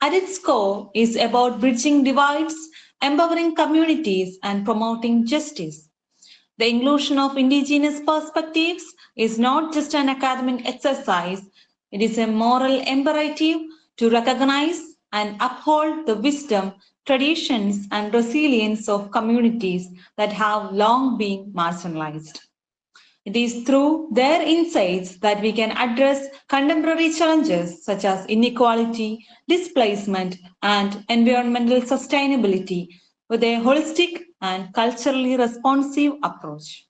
At its core is about bridging divides, empowering communities, and promoting justice. The inclusion of indigenous perspectives is not just an academic exercise, it is a moral imperative to recognize and uphold the wisdom, traditions, and resilience of communities that have long been marginalized. It is through their insights that we can address contemporary challenges such as inequality, displacement, and environmental sustainability with a holistic and culturally responsive approach.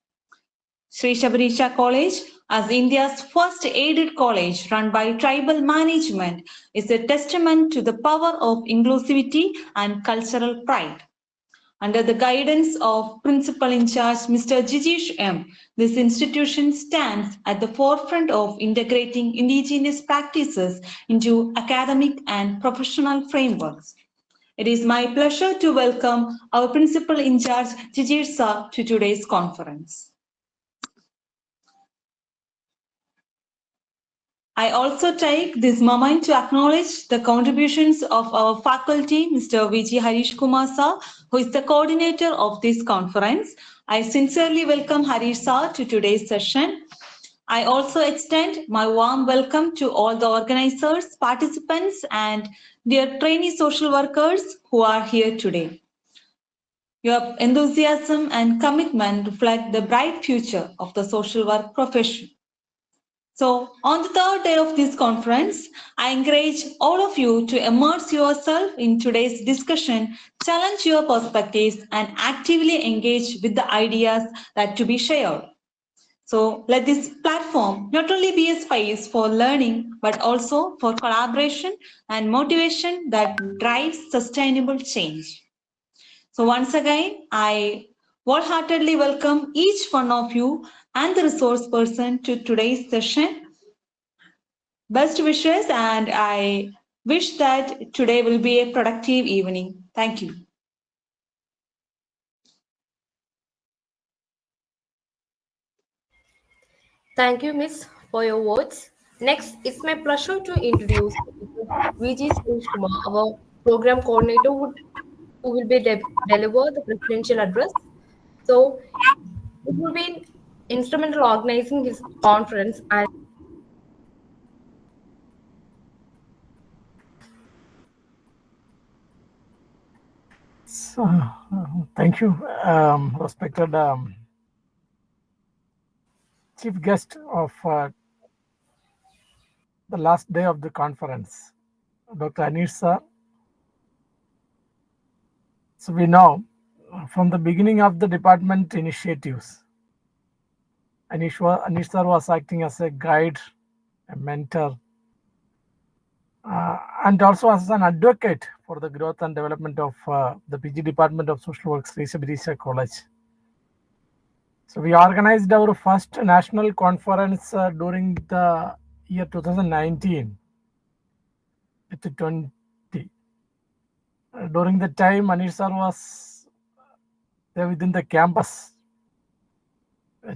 Sri Shabarisha College, as India's first aided college run by tribal management, is a testament to the power of inclusivity and cultural pride. Under the guidance of Principal in Charge Mr. Jijish M., this institution stands at the forefront of integrating indigenous practices into academic and professional frameworks. It is my pleasure to welcome our Principal in Charge Jijish Sir to today's conference. I also take this moment to acknowledge the contributions of our faculty, Mr. V.G. Harish Kumar Sir, who is the coordinator of this conference. I sincerely welcome Harish Sir to today's session. I also extend my warm welcome to all the organizers, participants, and dear trainee social workers who are here today. Your enthusiasm and commitment reflect the bright future of the social work profession. So, on the third day of this conference, I encourage all of you to immerse yourself in today's discussion, challenge your perspectives, and actively engage with the ideas that to be shared. So, let this platform not only be a space for learning, but also for collaboration and motivation that drives sustainable change. So, once again, I wholeheartedly welcome each one of you and the resource person to today's session. Best wishes, and I wish that today will be a productive evening. Thank you. Thank you, Miss, for your words. Next, it's my pleasure to introduce VG Suresh Kumar, our program coordinator, who will be deliver the presidential address. So, it will be instrumental organizing his conference and So, thank you, respected chief guest of the last day of the conference, Dr. Anish sir. So we know from the beginning of the department initiatives, Anish sir was acting as a guide, a mentor, and also as an advocate for the growth and development of the PG Department of Social Work, Sri Sabarisha College. So we organized our first national conference during the year 2019 with 20. During the time, Anish sir was there within the campus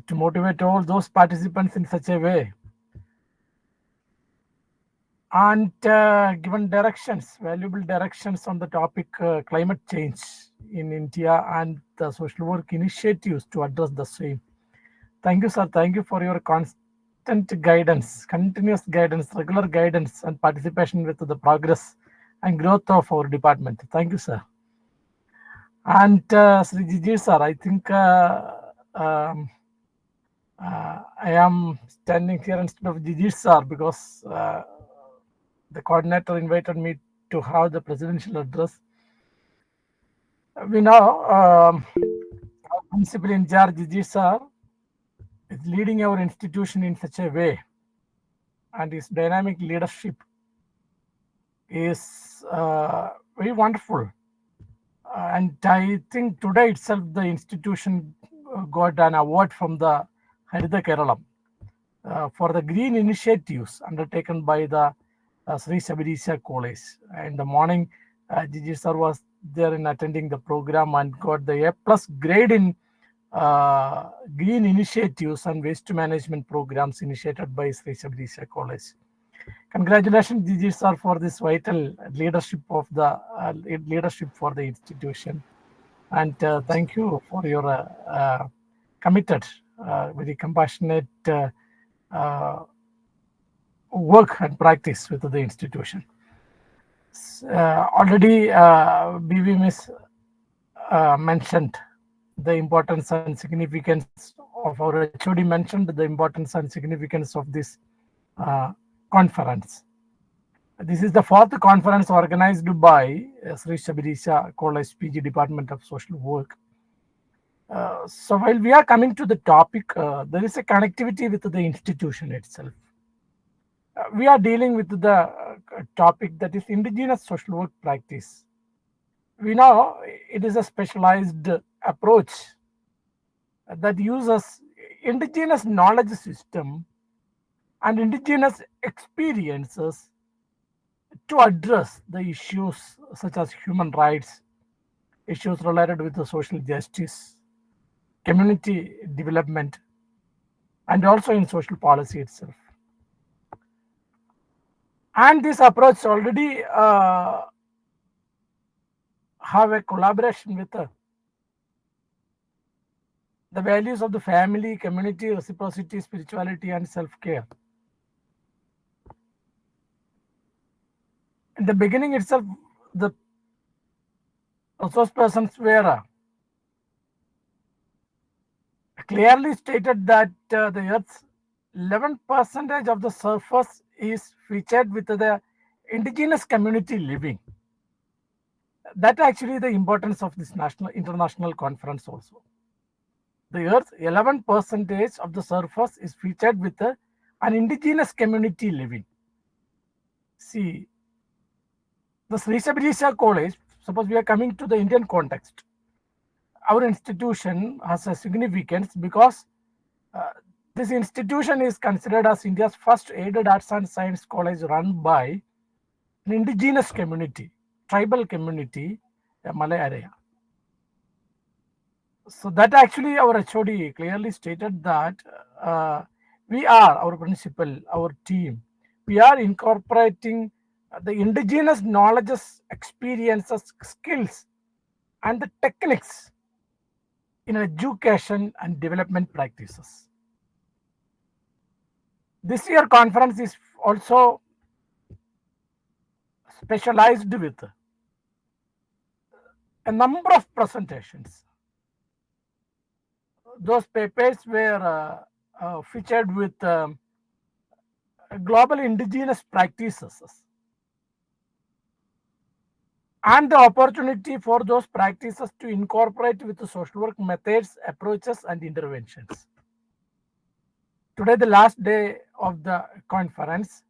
to motivate all those participants in such a way and given directions, valuable directions on the topic climate change in India and the social work initiatives to address the same. Thank you, sir. Thank you for your constant guidance, continuous guidance, regular guidance, and participation with the progress and growth of our department. Thank you, sir. And Sri Jiji, sir, I think I am standing here instead of Jiji, sir, because the coordinator invited me to have the presidential address. We know our principal in charge, Jiji, sir, is leading our institution in such a way, and his dynamic leadership is very wonderful. And I think today itself the institution got an award from the Harida Keralam for the green initiatives undertaken by the Sri Sabarisha College. In the morning, Gigi sir was there in attending the program and got the A plus grade in green initiatives and waste management programs initiated by Sri Sabarisha College. Congratulations, Gigi sir, for this vital leadership for the institution, and thank you for your committed, very compassionate uh, work and practice with the institution. Already, BV Miss mentioned the importance and significance of our HOD mentioned the importance and significance of this uh, conference. This is the fourth conference organized by Sri Shabarisha College PG Department of Social Work. So while we are coming to the topic, there is a connectivity with the institution itself. We are dealing with the topic that is indigenous social work practice. We know it is a specialized approach that uses indigenous knowledge system and indigenous experiences to address the issues such as human rights, issues related with the social justice, community development, and also in social policy itself. And this approach already have a collaboration with the values of the family, community, reciprocity, spirituality, and self-care. In the beginning itself, the resource persons were clearly stated that the Earth's 11% of the surface is featured with the indigenous community living. That actually the importance of this national international conference also. The Earth's 11% of the surface is featured with an indigenous community living. See, the Sri Sabarisha College, suppose we are coming to the Indian context, our institution has a significance because uh, this institution is considered as India's first aided arts and science college run by an indigenous community, tribal community, Malay area. So that actually our HOD clearly stated that we are, our principal, our team, we are incorporating the indigenous knowledges, experiences, skills, and the techniques in education and development practices. This year conference is also specialized with a number of presentations. Those papers were featured with global indigenous practices and the opportunity for those practices to incorporate with the social work methods, approaches, and interventions. Today, the last day of the conference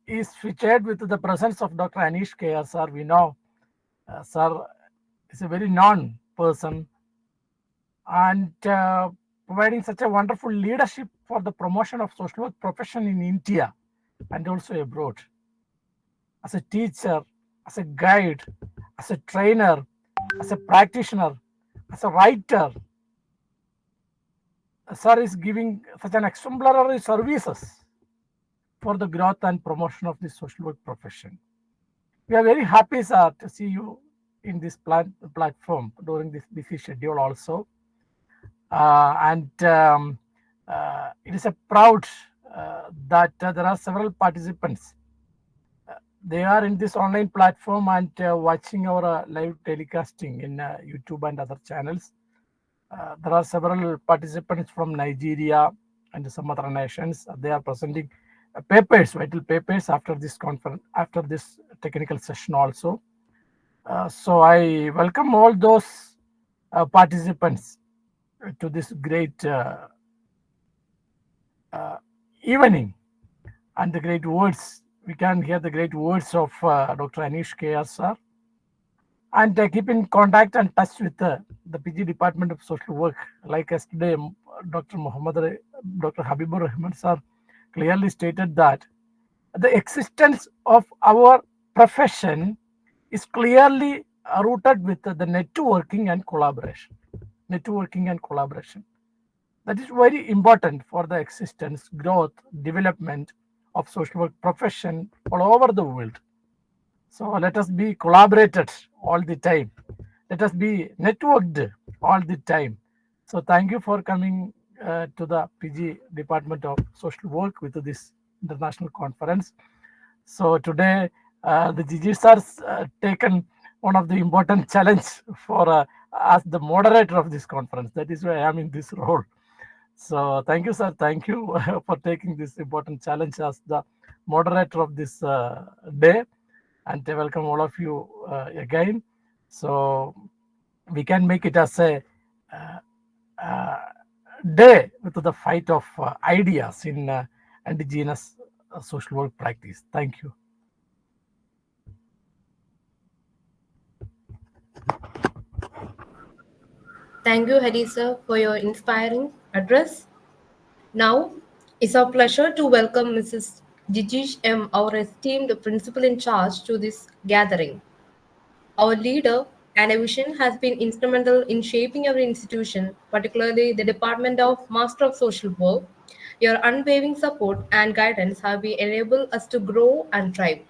is featured with the presence of Dr. Anish K.R. Sir. We know Sir is a very known person and providing such a wonderful leadership for the promotion of social work profession in India and also abroad. As a teacher, as a guide, as a trainer, as a practitioner, as a writer, Sir is giving such an exemplary services for the growth and promotion of the social work profession. We are very happy, sir, to see you in this platform during this busy schedule also. It is a proud that there are several participants. They are in this online platform and watching our live telecasting in YouTube and other channels. There are several participants from Nigeria and some other nations. They are presenting papers, vital papers after this conference, after this technical session also. So I welcome all those participants to this great evening and the great words. We can hear the great words of Dr. Anish K.R. sir. And keep in contact and touch with the PG Department of Social Work. Like yesterday, Dr. Dr. Habibur Rahman sir clearly stated that the existence of our profession is clearly rooted with the networking and collaboration. Networking and collaboration. That is very important for the existence, growth, development of social work profession all over the world. So let us be collaborated all the time. Let us be networked all the time. So thank you for coming to the PG Department of Social Work with this international conference. So today the GGs are taken one of the important challenge for as the moderator of this conference. That is why I am in this role. So thank you, sir. Thank you for taking this important challenge as the moderator of this day, and I welcome all of you again. So we can make it as a uh, uh, day with the fight of ideas in indigenous social work practice. Thank you. Thank you, Hadisa, for your inspiring address. Now, it's our pleasure to welcome Mrs. Jijish M., our esteemed principal in charge, to this gathering. Our leader and a vision has been instrumental in shaping our institution, particularly the Department of Master of Social Work. Your unwavering support and guidance have been enabled us to grow and thrive.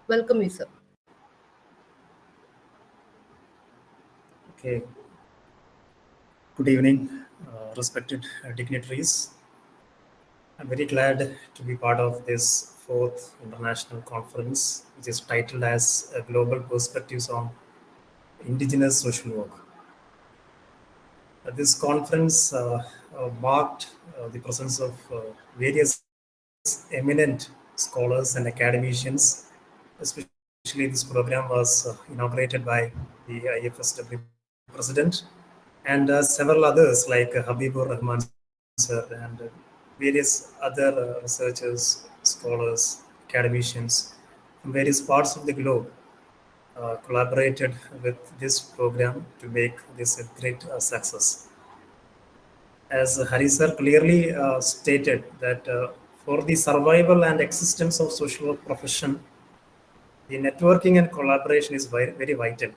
Welcome you, sir. Okay, good evening, respected dignitaries. I'm very glad to be part of this fourth international conference, which is titled as Global Perspectives on Indigenous Social Work. This conference marked the presence of various eminent scholars and academicians. Especially, this program was inaugurated by the IFSW president and several others like Habibur Rahman sir and various other researchers, scholars, academicians from various parts of the globe collaborated with this program to make this a great success. As Hari sir clearly stated that for the survival and existence of social work profession, the networking and collaboration is very vital.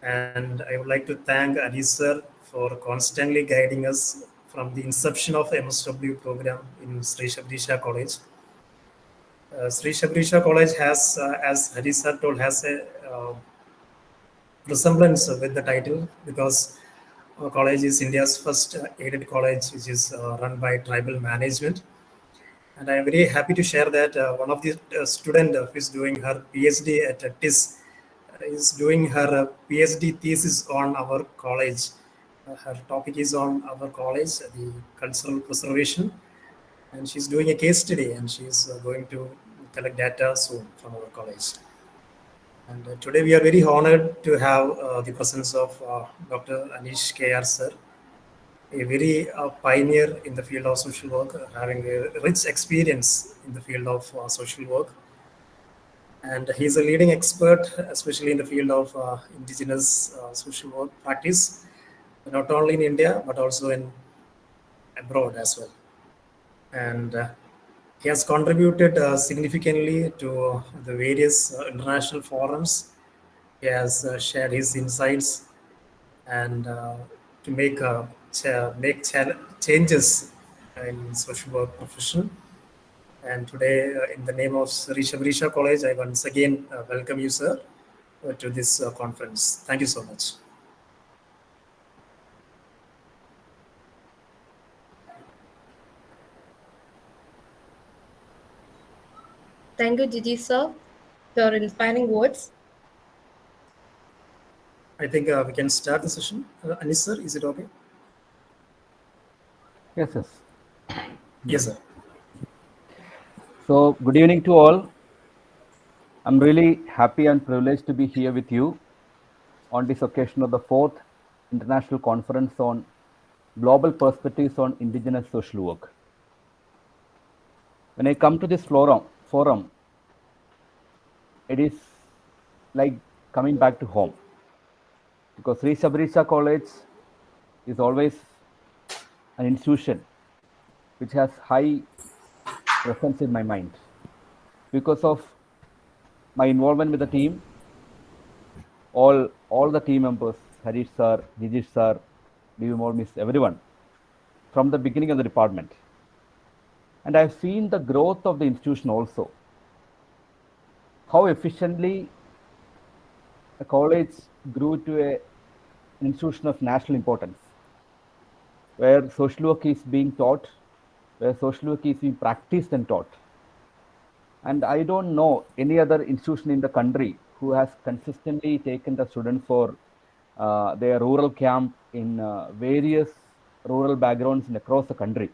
And I would like to thank Ali sir for constantly guiding us from the inception of MSW program in Sri Shabrisha College. Sri Shabrisha College has, as Hari sir told, has a resemblance with the title because our college is India's first aided college, which is run by tribal management. And I am very happy to share that one of the student who is doing her PhD at TIS is doing her PhD thesis on our college. Her topic is on our college, the cultural preservation, and she's doing a case study, and she's going to collect data soon from our college. And today we are very honored to have the presence of Dr. Anish K.R. sir, a very pioneer in the field of social work, having a rich experience in the field of social work. And he's a leading expert, especially in the field of indigenous social work practice, not only in India, but also in abroad as well. And he has contributed significantly to the various international forums. He has shared his insights and to make changes in social work profession. And today, in the name of Sri Shabrisha College, I once again welcome you, sir, to this conference. Thank you so much. Thank you, Gigi sir, for your inspiring words. I think we can start the session. Anis sir, is it okay? Yes, yes. Yes, sir. So, good evening to all. I'm really happy and privileged to be here with you on this occasion of the fourth International Conference on Global Perspectives on Indigenous Social Work. When I come to this forum, it is like coming back to home because Sri Sabrisha College is always an institution which has high presence in my mind because of my involvement with the team, all the team members, Harish sir, Jijish sir, Miss everyone, from the beginning of the department. And I've seen the growth of the institution also, how efficiently a college grew to an institution of national importance, where social work is being taught, where social work is being practiced and taught. And I don't know any other institution in the country who has consistently taken the students for their rural camp in various rural backgrounds in across the country.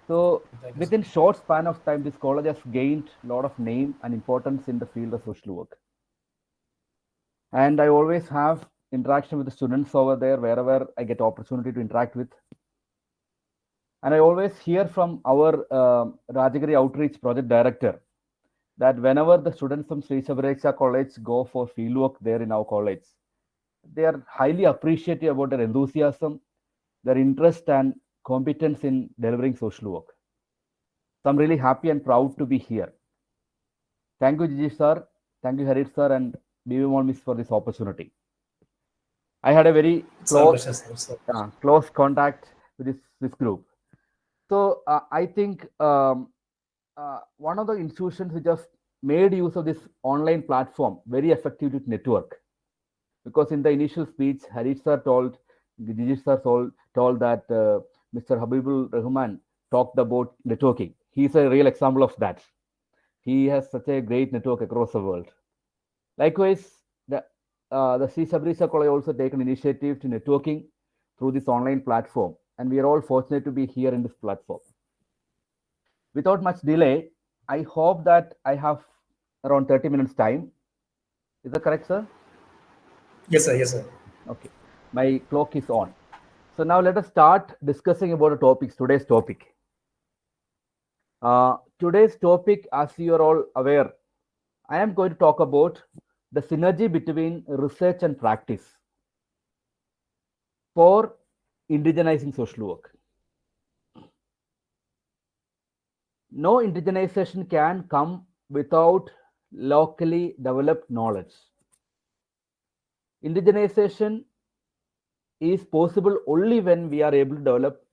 So Thank you, sir. within short span of time, this college has gained a lot of name and importance in the field of social work. And I always have interaction with the students over there wherever I get opportunity to interact with. And I always hear from our Rajagiri Outreach Project Director that whenever the students from Sri Sabrecha College go for fieldwork there in our college, they are highly appreciative about their enthusiasm, their interest and competence in delivering social work. So I'm really happy and proud to be here. Thank you, Gigi sir. Thank you, Harit sir, and BB Miss for this opportunity. I had a very It's our pleasure, sir. It's our pleasure. close contact with this group. So I think one of the institutions which have made use of this online platform very effective with network, because in the initial speech, Harish sir told, Gigi sir told that Mr. Habibul Rahman talked about networking. He's a real example of that. He has such a great network across the world. Likewise, the Sri Sabrisa College also taken initiative to networking through this online platform, and we are all fortunate to be here in this platform. Without much delay, I hope that I have around 30 minutes time. Is that correct, sir? Yes, sir. Yes, sir. Okay, my clock is on. So now let us start discussing about the topics. Today's topic. Today's topic, as you are all aware, I am going to talk about the synergy between research and practice for indigenizing social work. No indigenization can come without locally developed knowledge. Indigenization is possible only when we are able to develop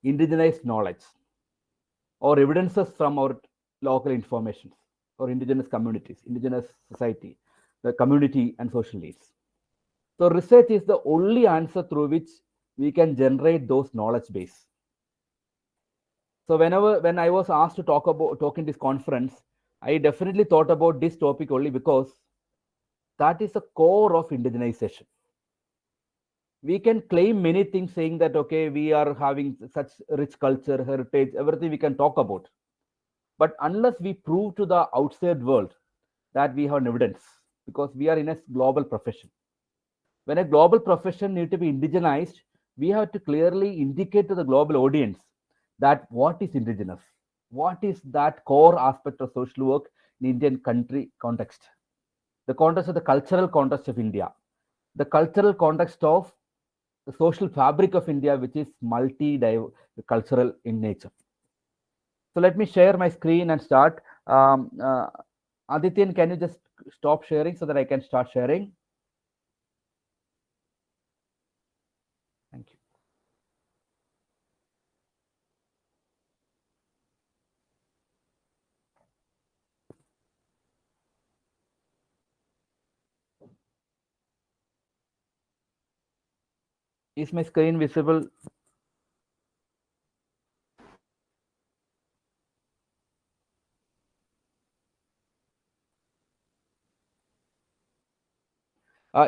indigenized knowledge or evidences from our local information or indigenous communities, indigenous society, the community and social needs. So research is the only answer through which we can generate those knowledge base. So when I was asked to talk in this conference, I definitely thought about this topic only because that is the core of indigenization. We can claim many things saying that, okay, we are having such rich culture, heritage, everything we can talk about. But unless we prove to the outside world that we have an evidence, because we are in a global profession. When a global profession need to be indigenized, we have to clearly indicate to the global audience that what is indigenous, what is that core aspect of social work in Indian country context, the context of the cultural context of India, the cultural context of the social fabric of India, which is multi-cultural in nature. So let me share my screen and start. Adityan, can you just stop sharing so that I can start sharing? Thank you. Is my screen visible?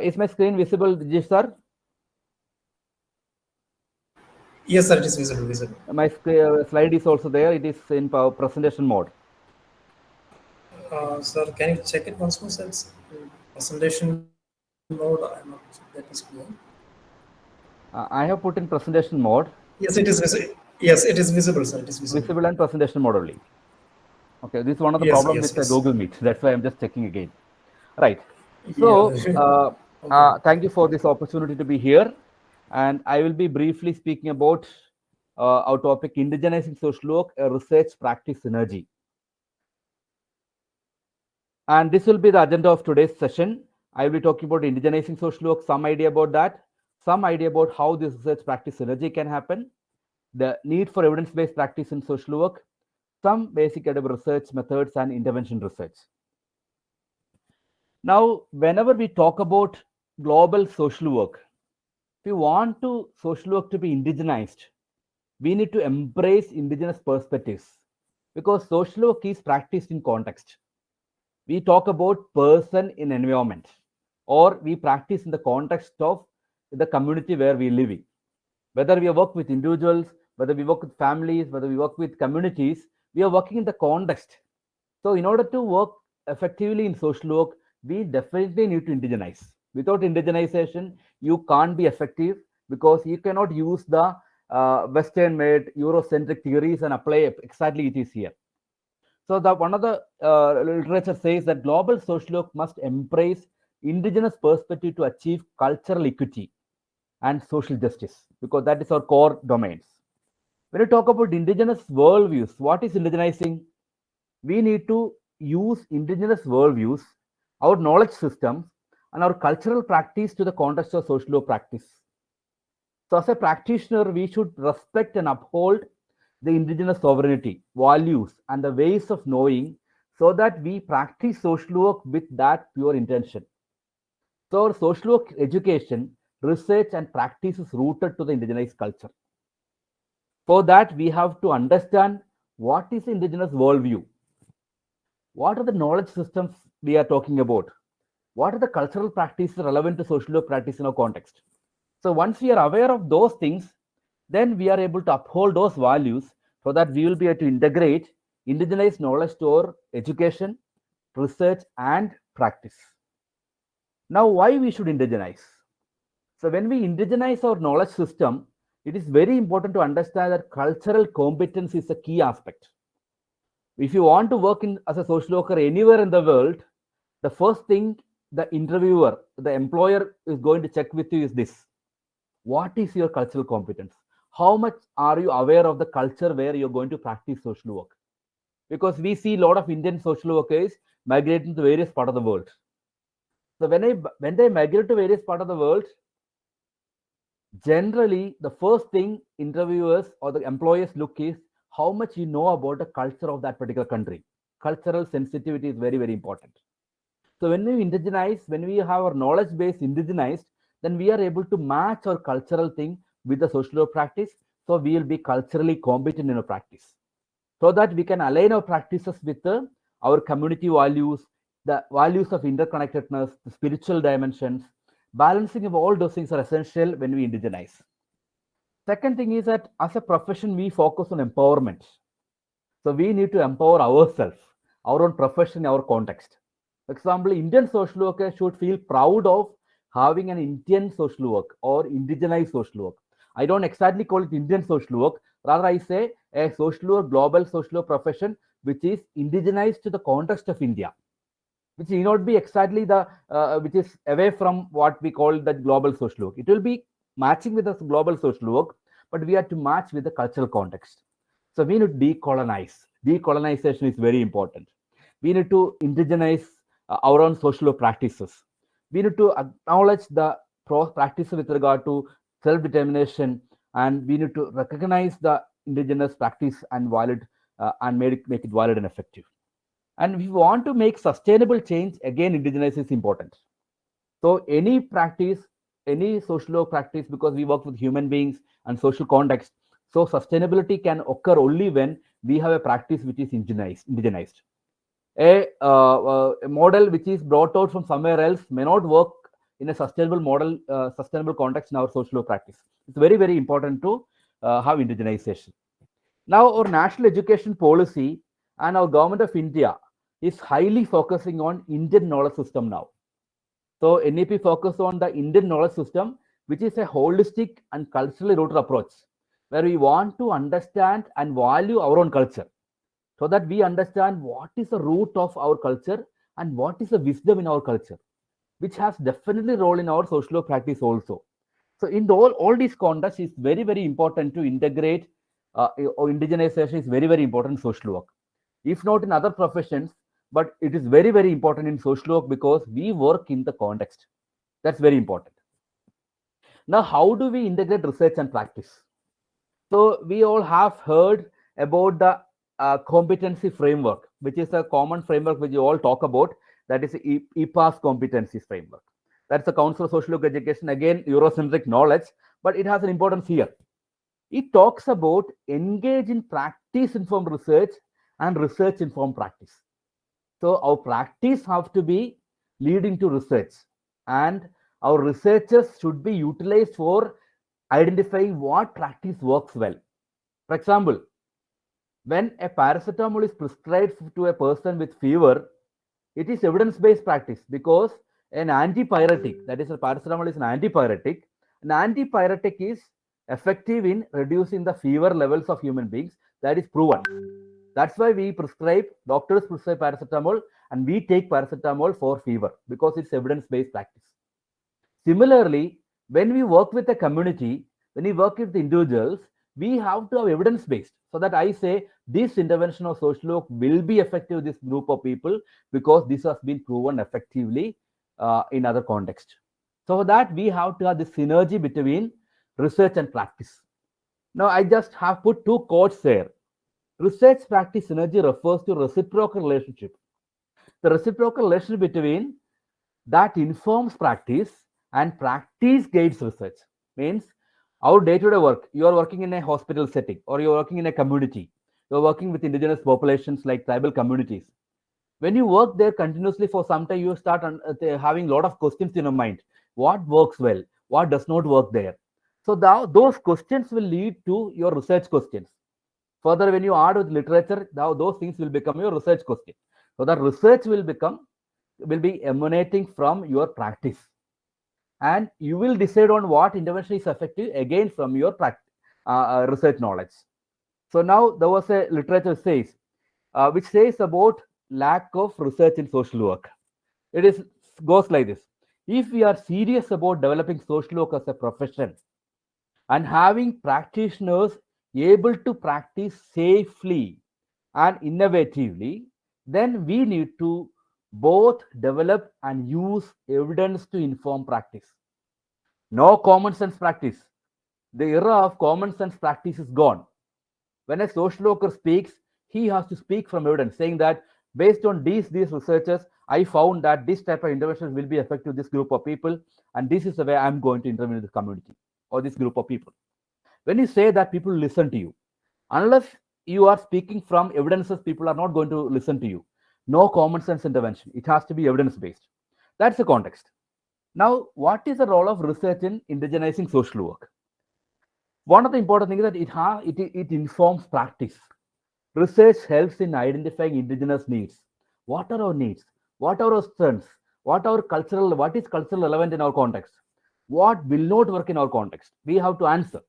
Is my screen visible, Dijesh sir? Yes, sir. It is visible. Visible. My slide is also there. It is in presentation mode. Sir, can you check it once more, sir? It's presentation mode. I'm not that is clear. I have put in presentation mode. Yes, it is visible. Yes, it is visible, sir. It is visible. Visible and presentation mode only. Okay, this is one of the Yes, problems yes, with yes. Google Meet. That's why I'm just checking again. Right. Yeah. So, Okay. thank you for this opportunity to be here. And I will be briefly speaking about our topic, indigenizing social work, a research practice synergy. And this will be the agenda of today's session. I will be talking about indigenizing social work, some idea about that, some idea about how this research practice synergy can happen. the need for evidence-based practice in social work, some basic academic research methods and intervention research. Now, whenever we talk about global social work, if we want to social work to be indigenized, we need to embrace indigenous perspectives because social work is practiced in context. We talk about person in environment, or we practice in the context of the community where we live in. Whether we work with individuals, whether we work with families, whether we work with communities, we are working in the context. So in order to work effectively in social work, we definitely need to indigenize. Without indigenization, you can't be effective because you cannot use the Western made Eurocentric theories and apply exactly it is here. So the one of the literature says that global social work must embrace indigenous perspective to achieve cultural equity and social justice because that is our core domains. When you talk about indigenous worldviews, what is indigenizing? We need to use indigenous worldviews, our knowledge systems, and our cultural practice to the context of social work practice. So, as a practitioner, we should respect and uphold the indigenous sovereignty, values, and the ways of knowing so that we practice social work with that pure intention. So, our social work education, research, and practice is rooted to the indigenous culture. For that, we have to understand what is the indigenous worldview, what are the knowledge systems we are talking about, what are the cultural practices relevant to social work practice in our context. So once we are aware of those things, then we are able to uphold those values so that we will be able to integrate indigenous knowledge to our education, research, and practice. Now, why we should indigenize? So when we indigenize our knowledge system, it is very important to understand that cultural competence is a key aspect. If you want to work in as a social worker anywhere in the world, the first thing the interviewer, the employer is going to check with you is this: what is your cultural competence? How much are you aware of the culture where you're going to practice social work? Because we see a lot of Indian social workers migrating to various part of the world. So when they migrate to various part of the world, generally the first thing interviewers or the employers look is how much you know about the culture of that particular country. Cultural sensitivity is very, very important. So when we indigenize, when we have our knowledge base indigenized, then we are able to match our cultural thing with the social work practice. So we will be culturally competent in our practice, so that we can align our practices with our community values, the values of interconnectedness, the spiritual dimensions. Balancing of all those things are essential when we indigenize. Second thing is that as a profession, we focus on empowerment. So we need to empower ourselves, our own profession, our context. For example, Indian social workers should feel proud of having an Indian social work or indigenized social work. I don't exactly call it Indian social work. Rather, I say a social work, global social work profession, which is indigenized to the context of India, which may not be exactly the which is away from what we call the global social work. It will be matching with the global social work, but we have to match with the cultural context. So we need to decolonize. Decolonization is very important. We need to indigenize our own social practices. We need to acknowledge the practice with regard to self-determination, and we need to recognize the indigenous practice and valid and make it valid and effective. And if we want to make sustainable change, again, indigenous is important. So any practice, any social practice, because we work with human beings and social context, so sustainability can occur only when we have a practice which is indigenized. A model which is brought out from somewhere else may not work in a sustainable model, sustainable context in our social practice. It's very, very important to have indigenization. Now, our national education policy and our government of India is highly focusing on Indian knowledge system now. So NEP focus on the Indian knowledge system, which is a holistic and culturally rooted approach, where we want to understand and value our own culture, so that we understand what is the root of our culture and what is the wisdom in our culture, which has definitely role in our social practice also. So in all these contexts, it's very, very important to integrate or indigenization is very, very important in social work. If not in other professions, but it is very, very important in social work because we work in the context. That's very important. Now, how do we integrate research and practice? So we all have heard about the competency framework, which is a common framework which you all talk about. That is EPAS competencies framework. That's the Council of Social Work Education. Again, Eurocentric knowledge, but it has an importance here. It talks about engage in practice informed research and research informed practice. So our practice have to be leading to research, and our researchers should be utilized for identifying what practice works well. For example, when a paracetamol is prescribed to a person with fever, it is evidence-based practice because an antipyretic, that is, a paracetamol is an antipyretic. An antipyretic is effective in reducing the fever levels of human beings. That is proven. That's why we prescribe, doctors prescribe paracetamol, and we take paracetamol for fever because it's evidence-based practice. Similarly, when we work with a community, when we work with individuals, we have to have evidence based. So that I say this intervention of social work will be effective with this group of people because this has been proven effectively in other contexts. So for that we have to have this synergy between research and practice. Now I just have put two quotes there. Research practice synergy refers to reciprocal relationship. The reciprocal relationship between that informs practice and practice guides research. Means our day-to-day work, you are working in a hospital setting or you're working in a community, you're working with indigenous populations like tribal communities. When you work there continuously for some time, you start having a lot of questions in your mind. What works well? What does not work there? So those questions will lead to your research questions. Further, when you add with literature, now those things will become your research question. So the research will be emanating from your practice, and you will decide on what intervention is effective again from your research knowledge. So now there was a literature says which says about lack of research in social work. It is goes like this: if we are serious about developing social work as a profession and having practitioners able to practice safely and innovatively, then we need to both develop and use evidence to inform practice. No common sense practice. The era of common sense practice is gone. When a social worker speaks, he has to speak from evidence, saying that based on these researchers, I found that this type of intervention will be effective to this group of people, and this is the way I'm going to intervene in this community or this group of people. When you say that, people listen to you. Unless you are speaking from evidences, people are not going to listen to you. No common sense intervention. It has to be evidence based. That's the context. Now, what is the role of research in indigenizing social work? One of the important things is that it informs practice. Research helps in identifying indigenous needs. What are our needs? What are our strengths? What is cultural relevant in our context? What will not work in our context? We have to answer.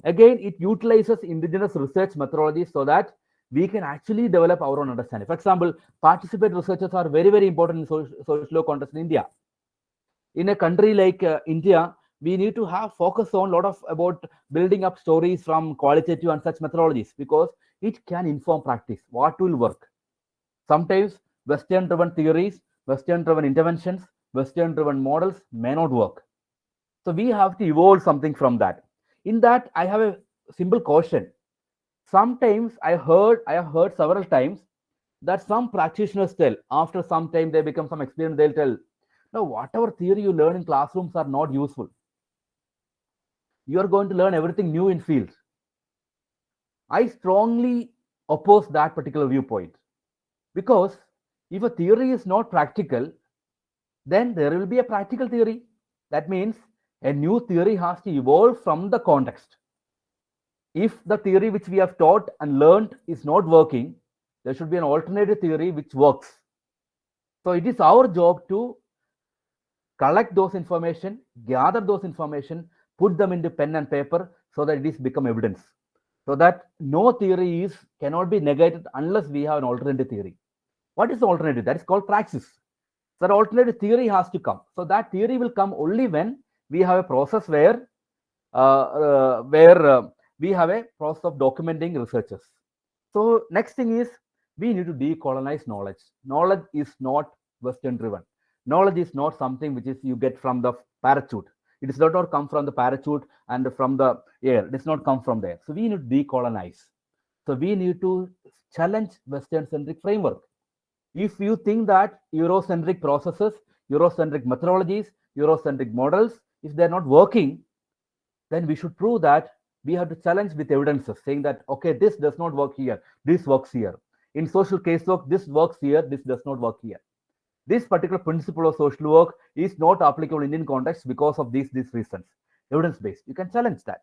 Again, it utilizes indigenous research methodologies so that we can actually develop our own understanding. For example, participant researchers are very, very important in social context in India. In a country like India, we need to have focus on a lot of about building up stories from qualitative and such methodologies because it can inform practice. What will work? Sometimes Western-driven theories, Western-driven interventions, Western-driven models may not work. So we have to evolve something from that. In that, I have a simple caution. Sometimes I have heard several times that some practitioners tell after some time they become some experience, they'll tell, now whatever theory you learn in classrooms are not useful. You are going to learn everything new in fields. I strongly oppose that particular viewpoint because if a theory is not practical, then there will be a practical theory. That means a new theory has to evolve from the context. If the theory which we have taught and learned is not working, there should be an alternative theory which works. So it is our job to collect those information, gather those information, put them into pen and paper so that it is become evidence. So that no theory cannot be negated unless we have an alternative theory. What is the alternative? That is called praxis. So the alternative theory has to come. So that theory will come only when we have a process where we have a process of documenting researchers. So next thing is we need to decolonize knowledge. Knowledge is not Western driven. Knowledge is not something which is you get from the parachute. It does not come from the parachute and from the air. It does not come from there. So we need to decolonize. So we need to challenge Western-centric framework. If you think that Eurocentric processes, Eurocentric methodologies, Eurocentric models, if they're not working, then we should prove that we have to challenge with evidences saying that, okay, this does not work here, this works here. In social casework, this works here, this does not work here. This particular principle of social work is not applicable in Indian context because of these reasons. Evidence-based, you can challenge that.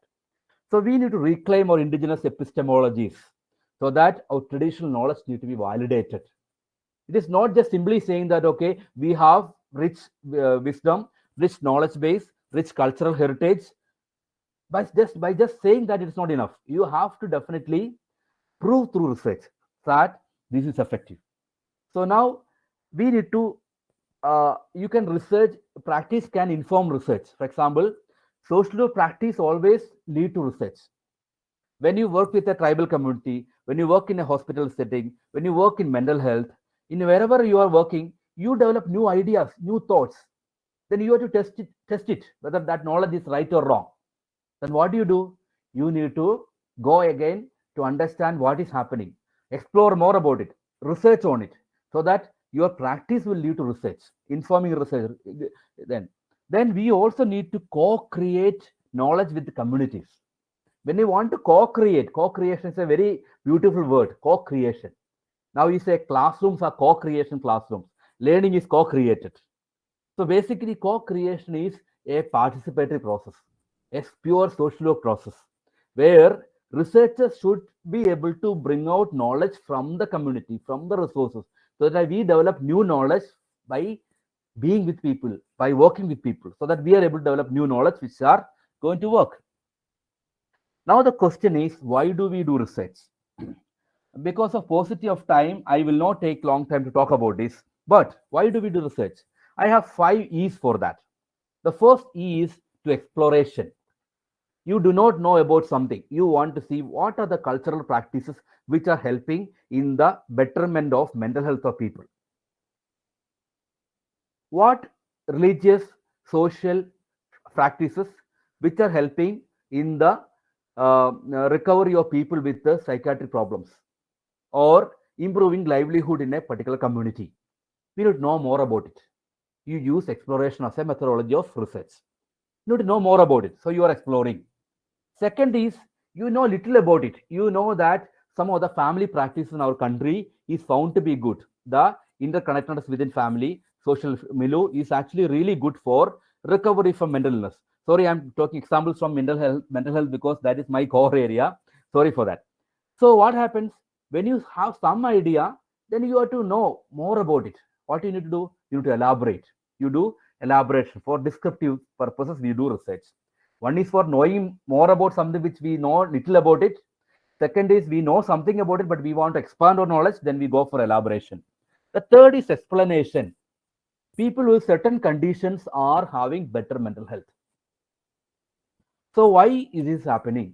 So we need to reclaim our indigenous epistemologies so that our traditional knowledge need to be validated. It is not just simply saying that, okay, we have rich wisdom, rich knowledge base, rich cultural heritage. By just saying that, it's not enough. You have to definitely prove through research that this is effective. So now we need to, you can research, practice can inform research. For example, social practice always lead to research. When you work with a tribal community, when you work in a hospital setting, when you work in mental health, in wherever you are working, you develop new ideas, new thoughts. Then you have to test it whether that knowledge is right or wrong. Then what do? You need to go again to understand what is happening, explore more about it, research on it, so that your practice will lead to research, informing research. Then we also need to co-create knowledge with the communities. When you want to co-creation is a very beautiful word, co-creation. Now you say classrooms are co-creation classrooms. Learning is co-created. So basically, co-creation is a participatory process, a pure social work process, where researchers should be able to bring out knowledge from the community, from the resources, so that we develop new knowledge by being with people, by working with people, so that we are able to develop new knowledge which are going to work. Now the question is, why do we do research? Because of paucity of time, I will not take long time to talk about this. But why do we do research? I have 5 E's for that. The first E is to exploration. You do not know about something. You want to see what are the cultural practices which are helping in the betterment of mental health of people. What religious, social practices which are helping in the recovery of people with the psychiatric problems or improving livelihood in a particular community. We need to know more about it. You use exploration as a methodology of research. You need to know more about it. So you are exploring. Second is, you know little about it. You know that some of the family practices in our country is found to be good. The interconnectedness within family, social milieu is actually really good for recovery from mental illness. Sorry, I'm talking examples from mental health because that is my core area. Sorry for that. So what happens when you have some idea, then you have to know more about it. What you need to do? You need to elaborate. You do elaboration. For descriptive purposes, we do research. One is for knowing more about something which we know little about it. Second is we know something about it, but we want to expand our knowledge, then we go for elaboration. The third is explanation. People with certain conditions are having better mental health. So why is this happening?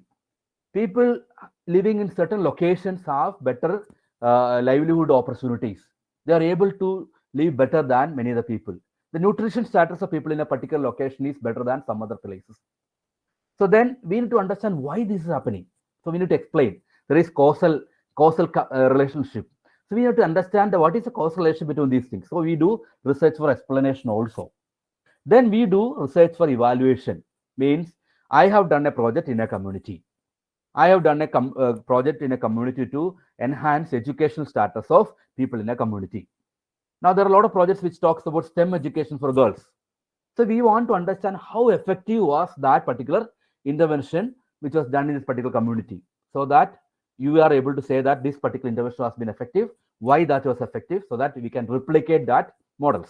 People living in certain locations have better livelihood opportunities. They are able to live better than many other people. The nutrition status of people in a particular location is better than some other places. So then we need to understand why this is happening. So we need to explain. There is causal relationship. So we have to understand what is the causal relationship between these things. So we do research for explanation also. Then we do research for evaluation. Means I have done a project in a community. I have done a project in a community to enhance educational status of people in a community. Now there are a lot of projects which talks about STEM education for girls. So we want to understand how effective was that particular intervention which was done in this particular community, so that you are able to say that this particular intervention has been effective, why that was effective, so that we can replicate that models.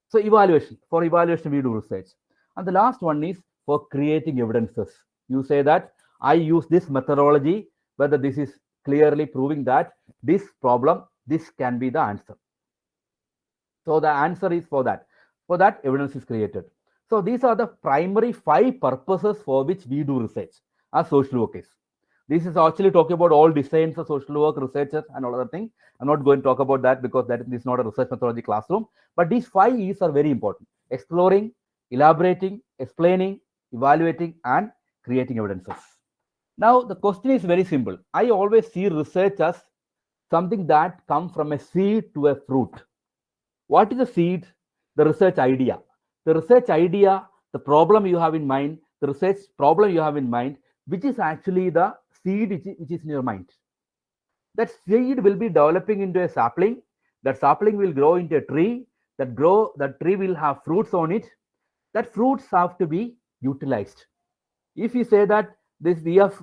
So evaluation, for evaluation we do research. And the last one is for creating evidences. You say that I use this methodology, whether this is clearly proving that this problem, this can be the answer. So the answer is for that. For that, evidence is created. So these are the primary 5 purposes for which we do research as social workers. This is actually talking about all designs of social work, researchers, and all other things. I'm not going to talk about that because that is not a research methodology classroom. But these 5 E's are very important. Exploring, elaborating, explaining, evaluating, and creating evidences. Now, the question is very simple. I always see research as something that comes from a seed to a fruit. What is the seed? The research idea. The research idea, the problem you have in mind, the research problem you have in mind, which is actually the seed which is in your mind. That seed will be developing into a sapling. That sapling will grow into a tree. That tree will have fruits on it. That fruits have to be utilized. If you say that this we have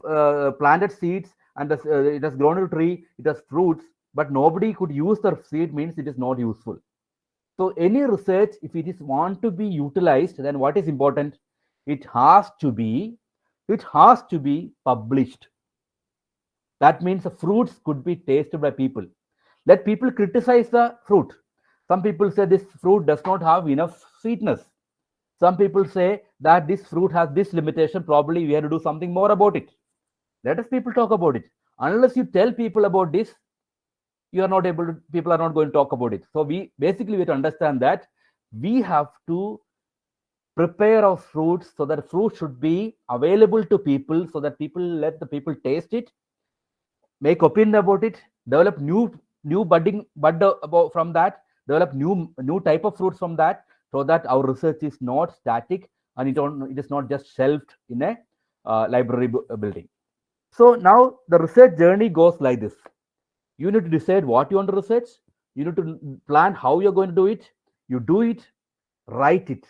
planted seeds and it has grown a tree, it has fruits, but nobody could use the seed, means it is not useful. So any research, if it is want to be utilized, then what is important? It has to be published. That means the fruits could be tasted by people. Let people criticize the fruit. Some people say this fruit does not have enough sweetness. Some people say that this fruit has this limitation. Probably we have to do something more about it. Let us people talk about it. Unless you tell people about this, you are not able to, people are not going to talk about it. So we basically have to understand that we have to prepare our fruits so that fruit should be available to people, so that people let the people taste it, make opinion about it, develop new bud about from that, develop new type of fruits from that, so that our research is not static and it is not just shelved in a library building. So now the research journey goes like this. You need to decide what you want to research. You need to plan how you're going to do it. You do it, write it,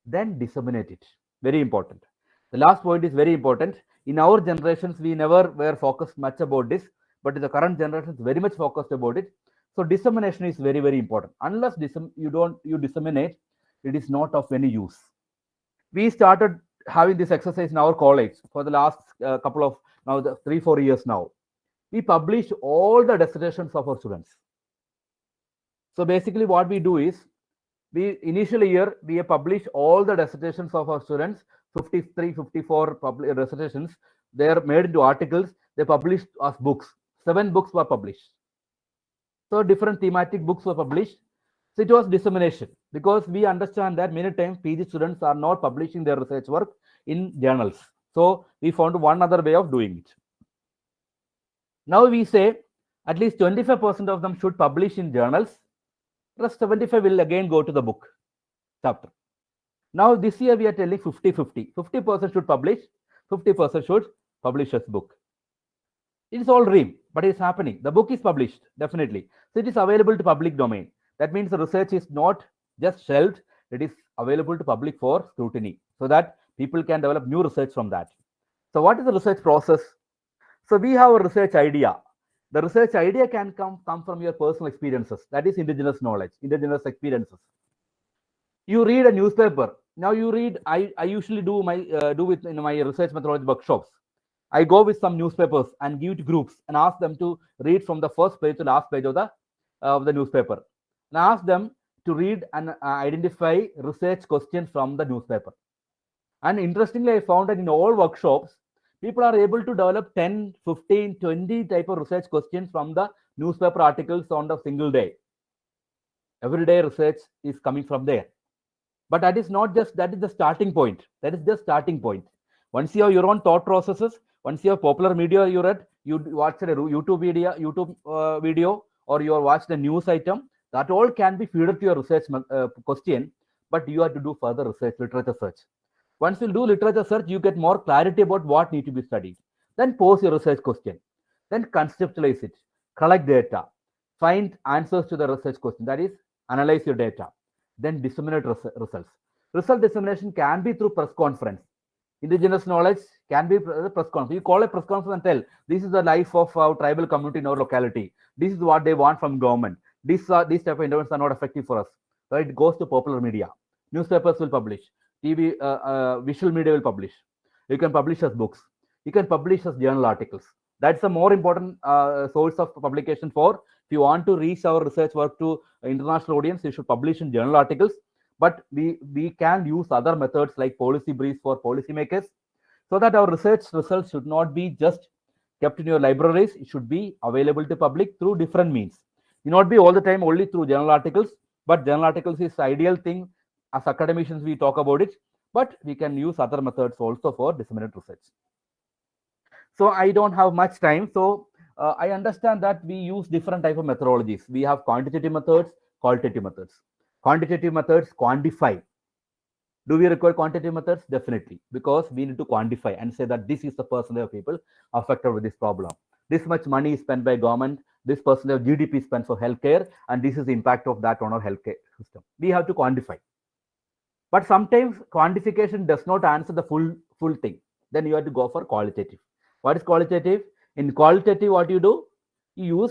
then disseminate it. Very important. The last point is very important. In our generations, we never were focused much about this, but in the current generations, very much focused about it. So dissemination is very, very important. Unless you disseminate, it is not of any use. We started having this exercise in our college for the last couple of now the 3-4 years now. We publish all the dissertations of our students. So basically what we do is, we initial year we publish all the dissertations of our students, 53 54 dissertations. They are made into articles. They published as books. 7 books were published. So different thematic books were published. So it was dissemination, because we understand that many times PG students are not publishing their research work in journals. So we found one other way of doing it. Now we say at least 25% of them should publish in journals. Rest 75 will again go to the book chapter. Now this year we are telling 50-50. 50% should publish, 50% should publish as book. It is all dream, but it's happening. The book is published, definitely. So it is available to public domain. That means the research is not just shelved, it is available to public for scrutiny, so that people can develop new research from that. So what is the research process? So we have a research idea. The research idea can come from your personal experiences. That is indigenous knowledge, indigenous experiences. You read a newspaper. Now you read. I usually do it in my research methodology workshops. I go with some newspapers and give it to groups and ask them to read from the first page to last page of the newspaper. And I ask them to read and identify research questions from the newspaper. And interestingly, I found that in all workshops, people are able to develop 10, 15, 20 type of research questions from the newspaper articles on a single day. Everyday research is coming from there. But that is not just, that is the starting point. That is just starting point. Once you have your own thought processes, once you have popular media you read, you watch a YouTube video, or you watch the news item, that all can be fed to your research question, but you have to do further research, literature search. Once you do literature search, you get more clarity about what need to be studied. Then pose your research question. Then conceptualize it, collect data, find answers to the research question. That is, analyze your data. Then disseminate results. Result dissemination can be through press conference. Indigenous knowledge can be press conference. You call a press conference and tell, this is the life of our tribal community in our locality. This is what they want from government. These type of interventions are not effective for us. So it goes to popular media. Newspapers will publish. TV, visual media will publish. You can publish as books. You can publish as journal articles. That's a more important source of publication for. If you want to reach our research work to international audience, you should publish in journal articles. But we can use other methods like policy briefs for policymakers, so that our research results should not be just kept in your libraries. It should be available to public through different means. It not be all the time only through journal articles, but journal articles is ideal thing as academicians we talk about it, but we can use other methods also for disseminate research. So I don't have much time. So I understand that we use different type of methodologies. We have quantitative methods, qualitative methods. Quantitative methods quantify. Do we require quantitative methods? Definitely, because we need to quantify and say that this is the percentage of people affected with this problem. This much money is spent by government, this percentage of GDP is spent for healthcare, and this is the impact of that on our healthcare system. We have to quantify. But sometimes quantification does not answer the full thing. Then you have to go for qualitative. What is qualitative? In qualitative, what you do? You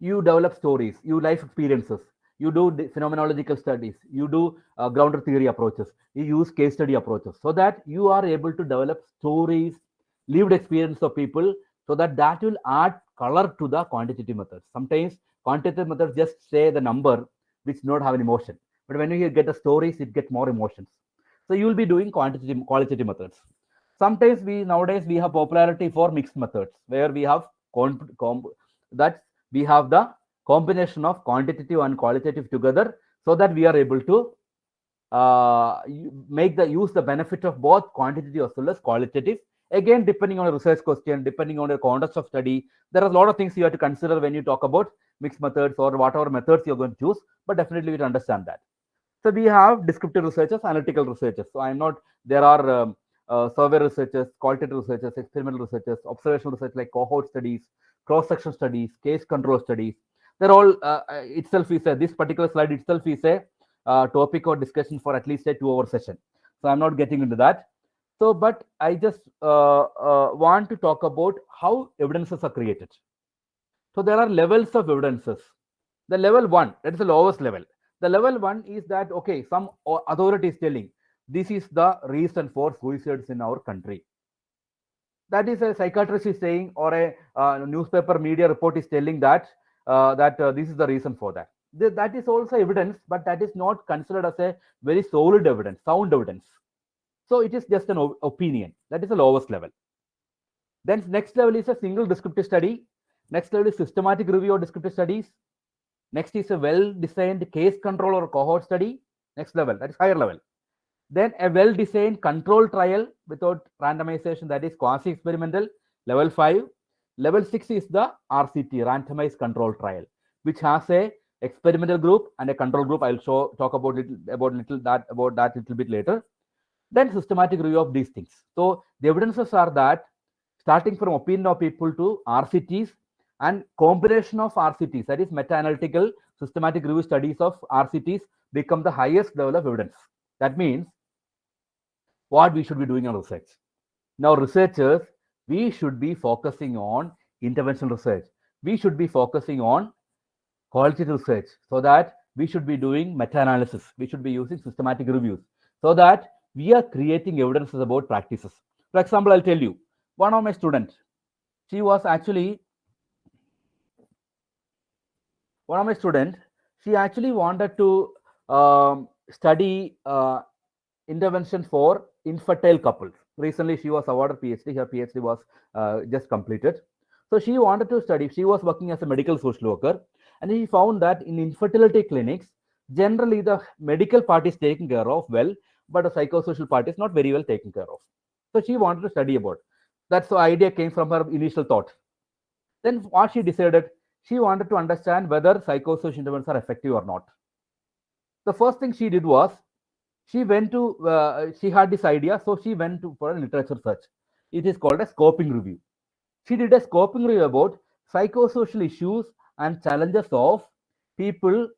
develop stories, you life experiences, you do phenomenological studies, you do grounded theory approaches, you use case study approaches, so that you are able to develop stories, lived experience of people, so that that will add color to the quantitative methods. Sometimes quantitative methods just say the number which not have an emotion, but when you get the stories, it gets more emotions. So you will be doing qualitative methods. Sometimes nowadays we have popularity for mixed methods, where we have that we have the combination of quantitative and qualitative together, so that we are able to use the benefit of both quantitative as well as qualitative. Again, depending on a research question, depending on the context of study, there are a lot of things you have to consider when you talk about mixed methods or whatever methods you're going to choose. But definitely we understand that. So we have descriptive researchers, analytical researchers. So I'm not. There are survey researchers, qualitative researchers, experimental researchers, observational research like cohort studies, cross-section studies, case control studies. They're all itself is this particular slide itself is a topic or discussion for at least a 2-hour session. So I'm not getting into that. So, but I just want to talk about how evidences are created. So there are levels of evidences. The level 1, that is the lowest level. The level 1 is that, okay, some authority is telling this is the reason for suicides in our country. That is a psychiatrist is saying, or a newspaper media report is telling that this is the reason for that. That is also evidence, but that is not considered as a very solid evidence, sound evidence. So it is just an opinion. That is the lowest level. Then next level is a single descriptive study. Next level is systematic review of descriptive studies. Next is a well-designed case control or cohort study. Next level, that is higher level. Then a well-designed control trial without randomization, that is quasi-experimental, level 5. Level 6 is the RCT, randomized control trial, which has a experimental group and a control group. I'll talk about that a little bit later. Then systematic review of these things. So the evidences are that starting from opinion of people to RCTs and combination of RCTs, that is meta-analytical systematic review studies of RCTs, become the highest level of evidence. That means what we should be doing on research. Now, researchers, we should be focusing on interventional research. We should be focusing on qualitative research, so that we should be doing meta-analysis. We should be using systematic reviews, so that we are creating evidences about practices. For example, I'll tell you, one of my students, she actually wanted to study intervention for infertile couples. Recently, she was awarded PhD. Her PhD was just completed. So she wanted to study. She was working as a medical social worker, and he found that in infertility clinics, generally the medical part is taken care of well, but the psychosocial part is not very well taken care of. So she wanted to study about. That's the idea came from her initial thought. Then what she decided, she wanted to understand whether psychosocial interventions are effective or not. The first thing she did was she went to she had this idea, so she went to for a literature search. It is called a scoping review. She did a scoping review about psychosocial issues and challenges of people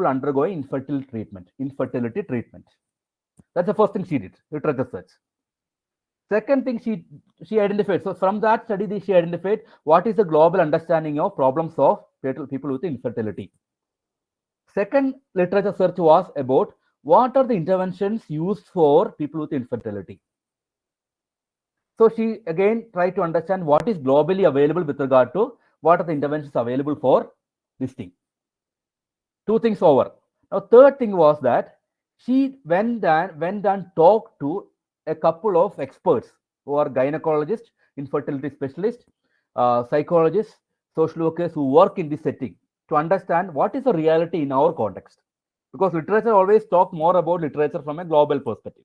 undergoing infertility treatment. That's the first thing she did, literature search. Second thing she identified. So from that study, she identified what is the global understanding of problems of people with infertility. Second literature search was about what are the interventions used for people with infertility. So she again tried to understand what is globally available with regard to what are the interventions available for this thing. Two things over. Now, third thing was that she went and talked to a couple of experts who are gynecologists, infertility specialists, psychologists, social workers who work in this setting, to understand what is the reality in our context. because literature always talk more about literature from a global perspective.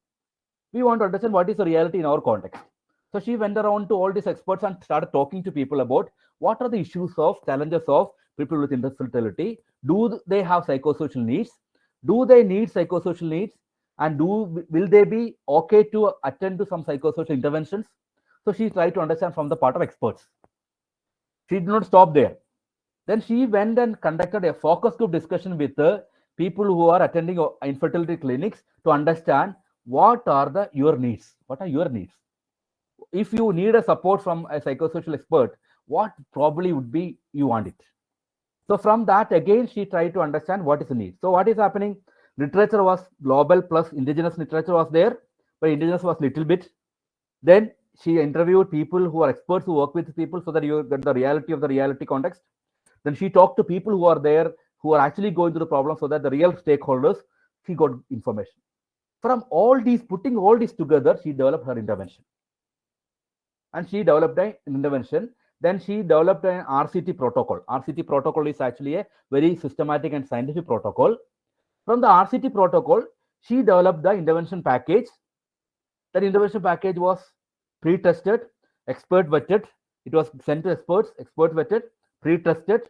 We want to understand what is the reality in our context. So she went around to all these experts and started talking to people about what are the issues of challenges of people with infertility. Do they have psychosocial needs? Do they need psychosocial needs? And will they be okay to attend to some psychosocial interventions? So she tried to understand from the part of experts. She did not stop there. Then she went and conducted a focus group discussion with the people who are attending infertility clinics to understand what are your needs. What are your needs? If you need a support from a psychosocial expert, what probably would be you want it. So from that, again, she tried to understand what is the need. So what is happening? Literature was global plus indigenous literature was there, but indigenous was little bit. Then she interviewed people who are experts who work with people so that you get the reality of the reality context. Then she talked to people who are there, who are actually going through the problem so that the real stakeholders, she got information. From all these, putting all this together, she developed her intervention. And she developed an intervention. Then she developed an RCT protocol. RCT protocol is actually a very systematic and scientific protocol. From the RCT protocol, she developed the intervention package. That intervention package was pre-tested, expert vetted. It was sent to experts, expert vetted, pre-tested.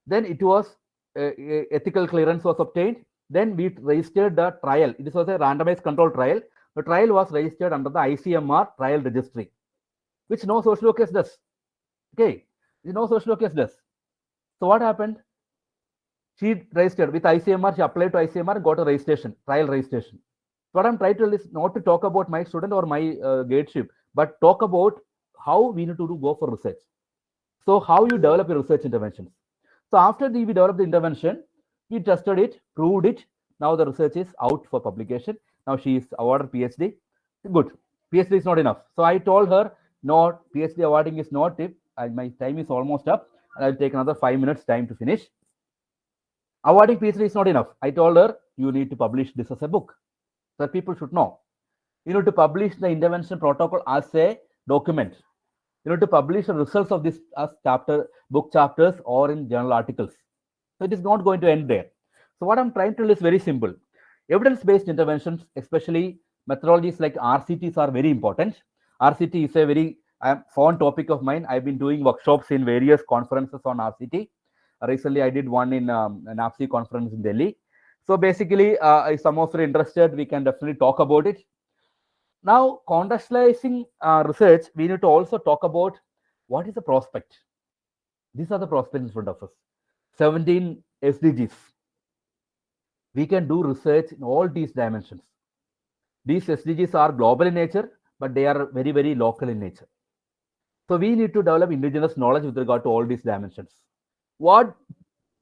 Then it was ethical clearance was obtained. Then we registered the trial. This was a randomized control trial. The trial was registered under the ICMR trial registry, which no social worker does. Okay, no social worker does. So what happened? She registered with ICMR. She applied to ICMR and got a registration, trial registration. So what I'm trying to do is not to talk about my student or my gateship, but talk about how we need to go for research. So how you develop your research interventions. So after we developed the intervention, we tested it, proved it. Now the research is out for publication. Now she is awarded PhD. Good. PhD is not enough. So I told her, no, PhD awarding is not it. My time is almost up, and I'll take another 5 minutes time to finish. Awarding PhD is not enough. I told her, you need to publish this as a book, so that people should know. You need to publish the intervention protocol as a document. You need to publish the results of this as book chapters or in journal articles. So it is not going to end there. So what I'm trying to do is very simple. Evidence-based interventions, especially methodologies like RCTs, are very important. RCT is a very fond topic of mine. I've been doing workshops in various conferences on RCT. Recently, I did one in an APSI conference in Delhi. So basically, if some of you are interested, we can definitely talk about it. Now, contextualizing research, we need to also talk about what is the prospect. These are the prospects in front of us. 17 SDGs. We can do research in all these dimensions. These SDGs are global in nature, but they are very, very local in nature. So we need to develop indigenous knowledge with regard to all these dimensions. What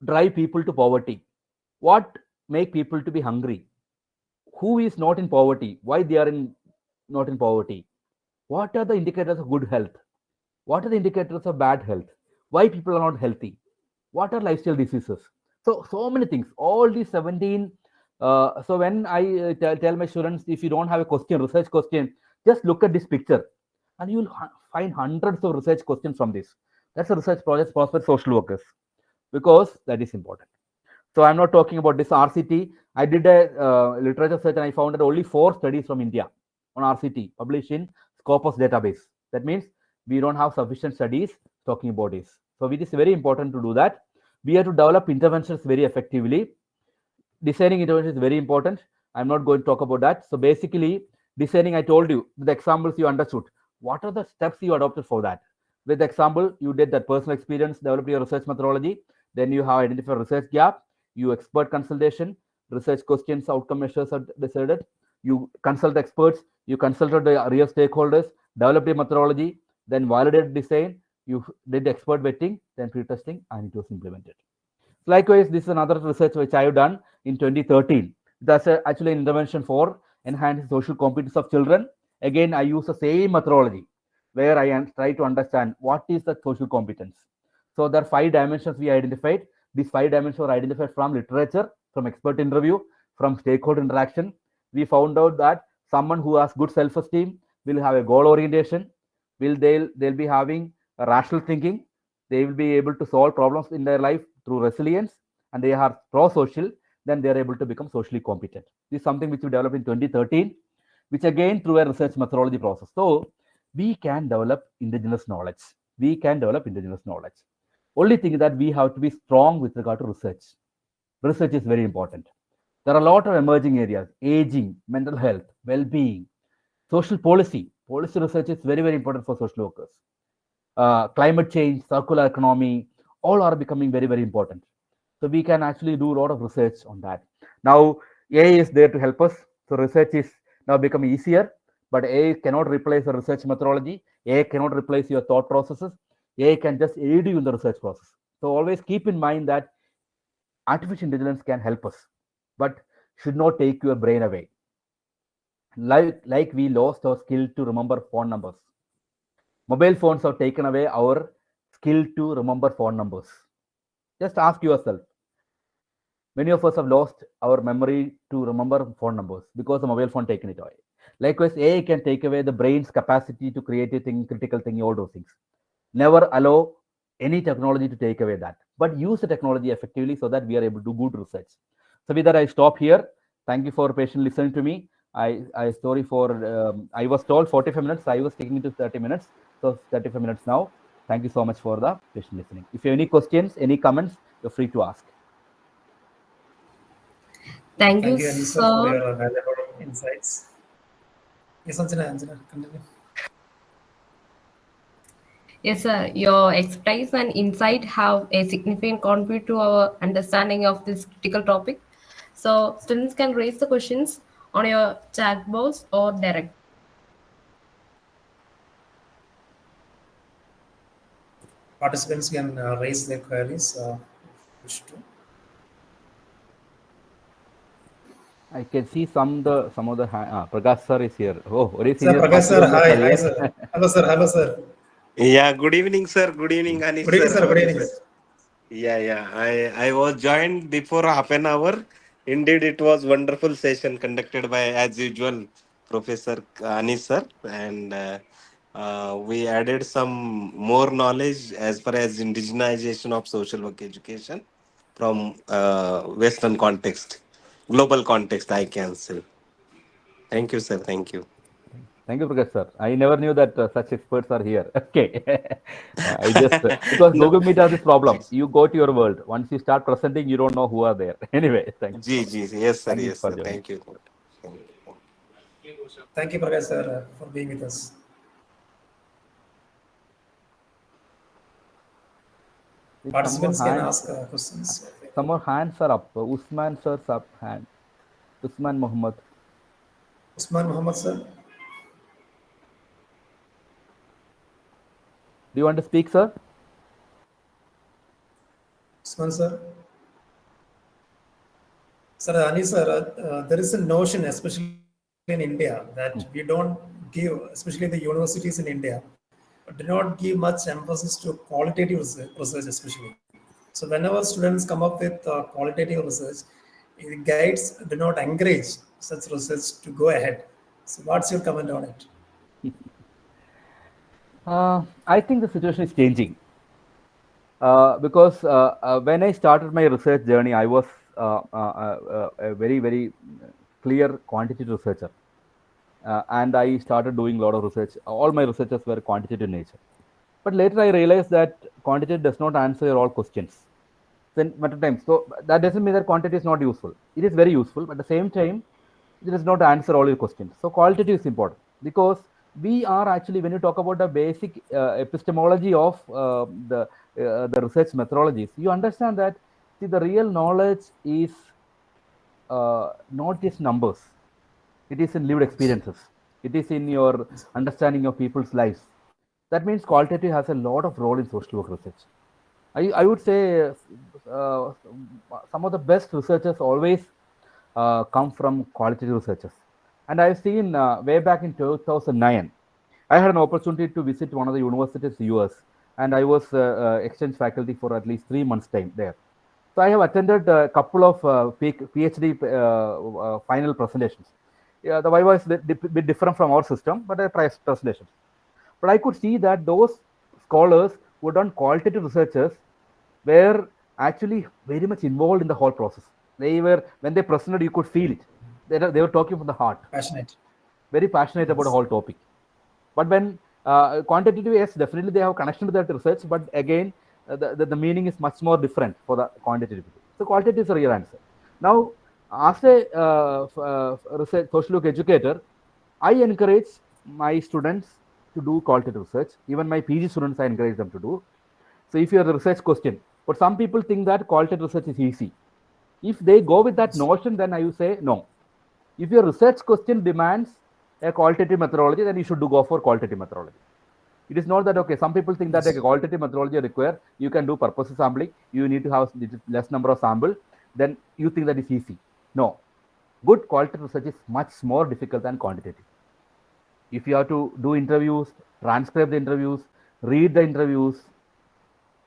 drive people to poverty? What make people to be hungry? Who is not in poverty? Why they are not in poverty? What are the indicators of good health? What are the indicators of bad health? Why people are not healthy? What are lifestyle diseases? So many things. All these 17. So when I tell my students, if you don't have a question, research question, just look at this picture, and you will find hundreds of research questions from this. That's a research project for social workers, because that is important. So I'm not talking about this RCT. I did a literature search and I found that only 4 studies from India on RCT published in Scopus database. That means we don't have sufficient studies talking about this. So it is very important to do that. We have to develop interventions very effectively. Designing interventions is very important. I'm not going to talk about that. So basically, designing, I told you, the examples you understood. What are the steps you adopted for that? With the example, you did that personal experience, developed your research methodology. Then you have identified research gap. You expert consultation, research questions, outcome measures are decided. You consult experts. You consulted the real stakeholders, developed a methodology, then validated design. You did expert vetting, then pre-testing, and it was implemented. Likewise, this is another research which I have done in 2013. That's actually an intervention for enhancing social competence of children. Again, I use the same methodology where I try to understand what is the social competence. So there are 5 dimensions we identified. These 5 dimensions were identified from literature, from expert interview, from stakeholder interaction. We found out that someone who has good self-esteem will have a goal orientation, they'll be having a rational thinking, they will be able to solve problems in their life through resilience, and they are pro-social. then they are able to become socially competent. This is something which we developed in 2013, which again through a research methodology process. So we can develop indigenous knowledge. We can develop indigenous knowledge. Only thing is that we have to be strong with regard to research. Research is very important. There are a lot of emerging areas: aging, mental health, well-being, social policy. Policy research is very, very important for social workers. Climate change, circular economy, all are becoming very, very important. So we can actually do a lot of research on that. Now, AI is there to help us. So research is now becoming easier, but AI cannot replace the research methodology. AI cannot replace your thought processes. AI can just aid you in the research process. So always keep in mind that artificial intelligence can help us, but should not take your brain away. Like we lost our skill to remember phone numbers. Mobile phones have taken away our skill to remember phone numbers. Just ask yourself. Many of us have lost our memory to remember phone numbers because the mobile phone taken it away. Likewise, AI can take away the brain's capacity to create a thing, critical thinking, all those things. Never allow any technology to take away that, but use the technology effectively so that we are able to do good research. So with that, I stop here. Thank you for patiently listening to me. I sorry for I was told 45 minutes. I was taking it to 30 minutes. So 35 minutes now. Thank you so much for the patient listening. If you have any questions, any comments, you're free to ask. Thank you, Thank you, Anisa, for sir. your valuable insights. Yes, Anjana, continue. Yes, sir. Your expertise and insight have a significant contribute to our understanding of this critical topic. So students can raise the questions on your chat box or direct. Participants can raise their queries if you wish to. I can see some of the Prakash sir is here. Oh, very Sir, senior Prakash sir, faculty hi, members are hi, here. sir. Hello, sir, hello, sir. Yeah, good evening, sir. Good evening, Anish Good evening, sir. sir. How Good are you, evening. sir? Yeah. I was joined before half an hour. Indeed, it was wonderful session conducted by, as usual, Professor Anish sir, and we added some more knowledge as far as indigenization of social work education from Western context, global context, I can say. Thank you, sir. Thank you. Thank you, Prakash sir. I never knew that such experts are here. Okay. I just, because No. Google Meet has this problem. You go to your world. Once you start presenting, you don't know who are there. Anyway, thank you so much. Yes, sir. Thank you Yes, for sir. joining. Thank you. Thank you, Prakash sir, for being with us. Some more Participants can hands. ask questions. Some more hands are up. Usman sir's up hand. Usman Muhammad. Usman Muhammad sir. Do you want to speak, sir? Usman sir. Sir, Ani sir, there is a notion, especially in India, that we don't give, especially the universities in India, do not give much emphasis to qualitative research, especially. So whenever students come up with qualitative research, the guides do not encourage such research to go ahead. So what's your comment on it? I think the situation is changing. Because when I started my research journey, I was a very, very clear quantitative researcher. And I started doing a lot of research. All my researches were quantitative in nature. But later I realized that quantity does not answer all questions. Then many times, so that doesn't mean that quantity is not useful. It is very useful, but at the same time, it does not answer all your questions. So quality is important because we are actually, when you talk about the basic epistemology of the research methodologies, you understand that see the real knowledge is not just numbers. It is in lived experiences. It is in your understanding of people's lives. That means qualitative has a lot of role in social work research. I would say some of the best researchers always come from qualitative researchers. And I've seen way back in 2009, I had an opportunity to visit one of the universities in the US, and I was exchange faculty for at least 3 months time there. So I have attended a couple of PhD final presentations. Yeah, the Viva is a bit different from our system, but presentations. But I could see that those scholars who had done qualitative researchers were actually very much involved in the whole process. They were, when they presented, you could feel it. They were talking from the heart, Passionate. very passionate about the Yes. whole topic. But when quantitative, yes, definitely they have connection to that research, but again, the meaning is much more different for the quantitative people. So qualitative is the real answer. Now, as a research social work educator, I encourage my students to do qualitative research. Even my PG students, I encourage them to do. So if you have a research question, but some people think that qualitative research is easy. If they go with that Yes. notion, then I will say no. If your research question demands a qualitative methodology, then you should do go for qualitative methodology. It is not that okay. Some people think that a Yes. qualitative methodology require you can do purposive sampling. You need to have less number of sample. Then you think that is easy. No, good qualitative research is much more difficult than quantitative. If you have to do interviews, transcribe the interviews, read the interviews,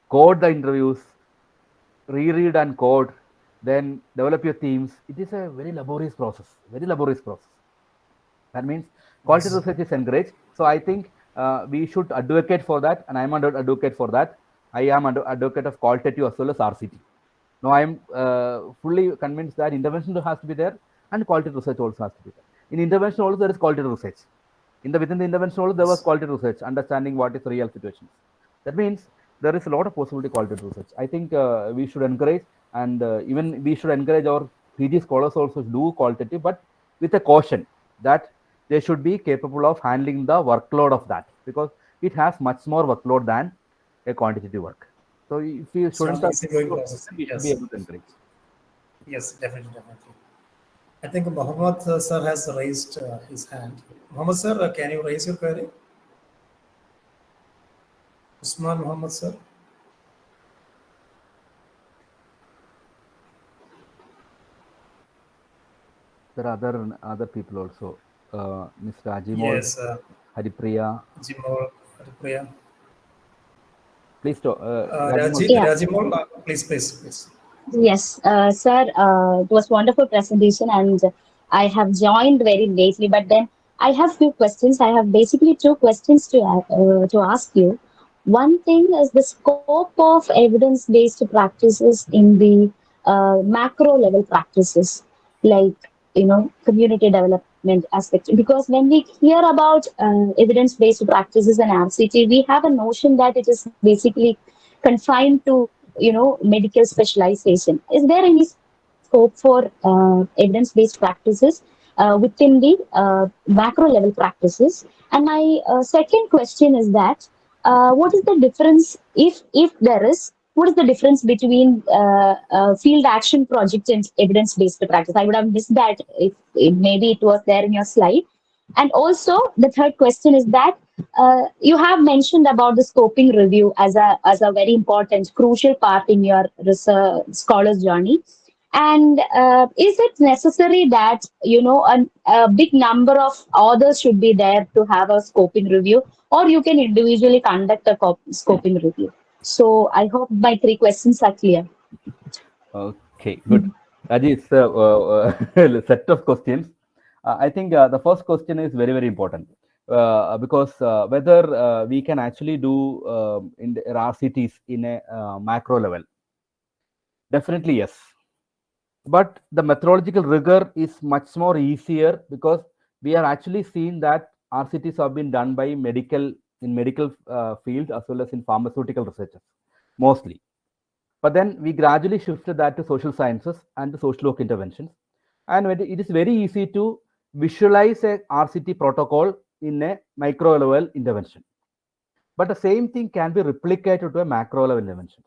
code the interviews, reread and code, then develop your themes. It is a very laborious process. Very laborious process. That means quality Yes. research is encouraged. So I think we should advocate for that, and I'm an advocate for that. I am an advocate of qualitative as well as RCT. Now I am fully convinced that intervention has to be there, and quality research also has to be there. In intervention also there is quality research. Within the intervention also there was Yes. quality research, understanding what is real situations. That means there is a lot of possibility quality research. I think we should encourage, and even we should encourage our PG scholars also to do qualitative, but with a caution that they should be capable of handling the workload of that, because it has much more workload than a quantitative work. So if your It's students not are easy going capable of it, process. then we should be Yes. able to encourage. Yes, definitely, definitely. I think Mohammed sir has raised his hand. Mohammed sir, can you raise your query? Usman Mohammed sir. There are other people also. Ms. Rajimol, Yes, Haripriya. Jimol, Priya. Please, Rajimol. Yeah, Rajimol, please, please, please. yes, sir. It was wonderful presentation, and I have joined very lately. But then I have few questions. I have basically two questions to ask you. One thing is the scope of evidence-based practices in the macro level practices, like community development aspect. Because when we hear about evidence-based practices and RCT, we have a notion that it is basically confined to medical specialization. Is there any scope for evidence-based practices within the macro level practices? And my second question is that what is the difference, if there is, what is the difference between field action project and evidence-based practice? I would have missed that if maybe it was there in your slide. And also, the third question is that you have mentioned about the scoping review as a very important, crucial part in your research scholar's journey. And is it necessary that a big number of authors should be there to have a scoping review, or you can individually conduct a scoping review? So I hope my three questions are clear. Okay, good. Raji, it's a set of questions. I think the first question is very, very important because whether we can actually do in the RCTs in a macro level. Definitely, yes. But the methodological rigor is much more easier because we are actually seeing that RCTs have been done by medical field as well as in pharmaceutical researchers mostly. But then we gradually shifted that to social sciences and the social work interventions. And it is very easy to visualize a RCT protocol in a micro level intervention. But the same thing can be replicated to a macro level intervention.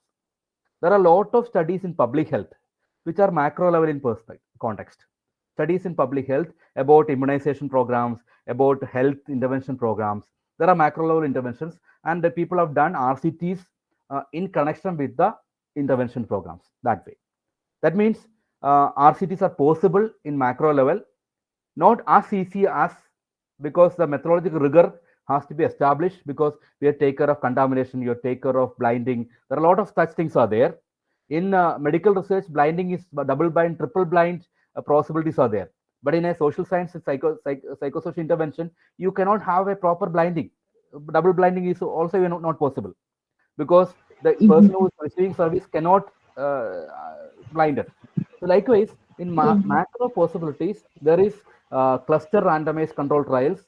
There are a lot of studies in public health which are macro level in context. Studies in public health about immunization programs, about health intervention programs. There are macro level interventions, and the people have done RCTs in connection with the intervention programs that way. That means RCTs are possible in macro level, not as easy as, because the methodological rigor has to be established, because we have take care of contamination, you take care of blinding. There are a lot of such things are there. In medical research, blinding is double blind, triple blind possibilities are there. But in a social science and psychosocial intervention, you cannot have a proper blinding. Double blinding is also not possible because the person who is receiving service cannot blinded. So likewise, in macro possibilities, there is cluster randomized control trials.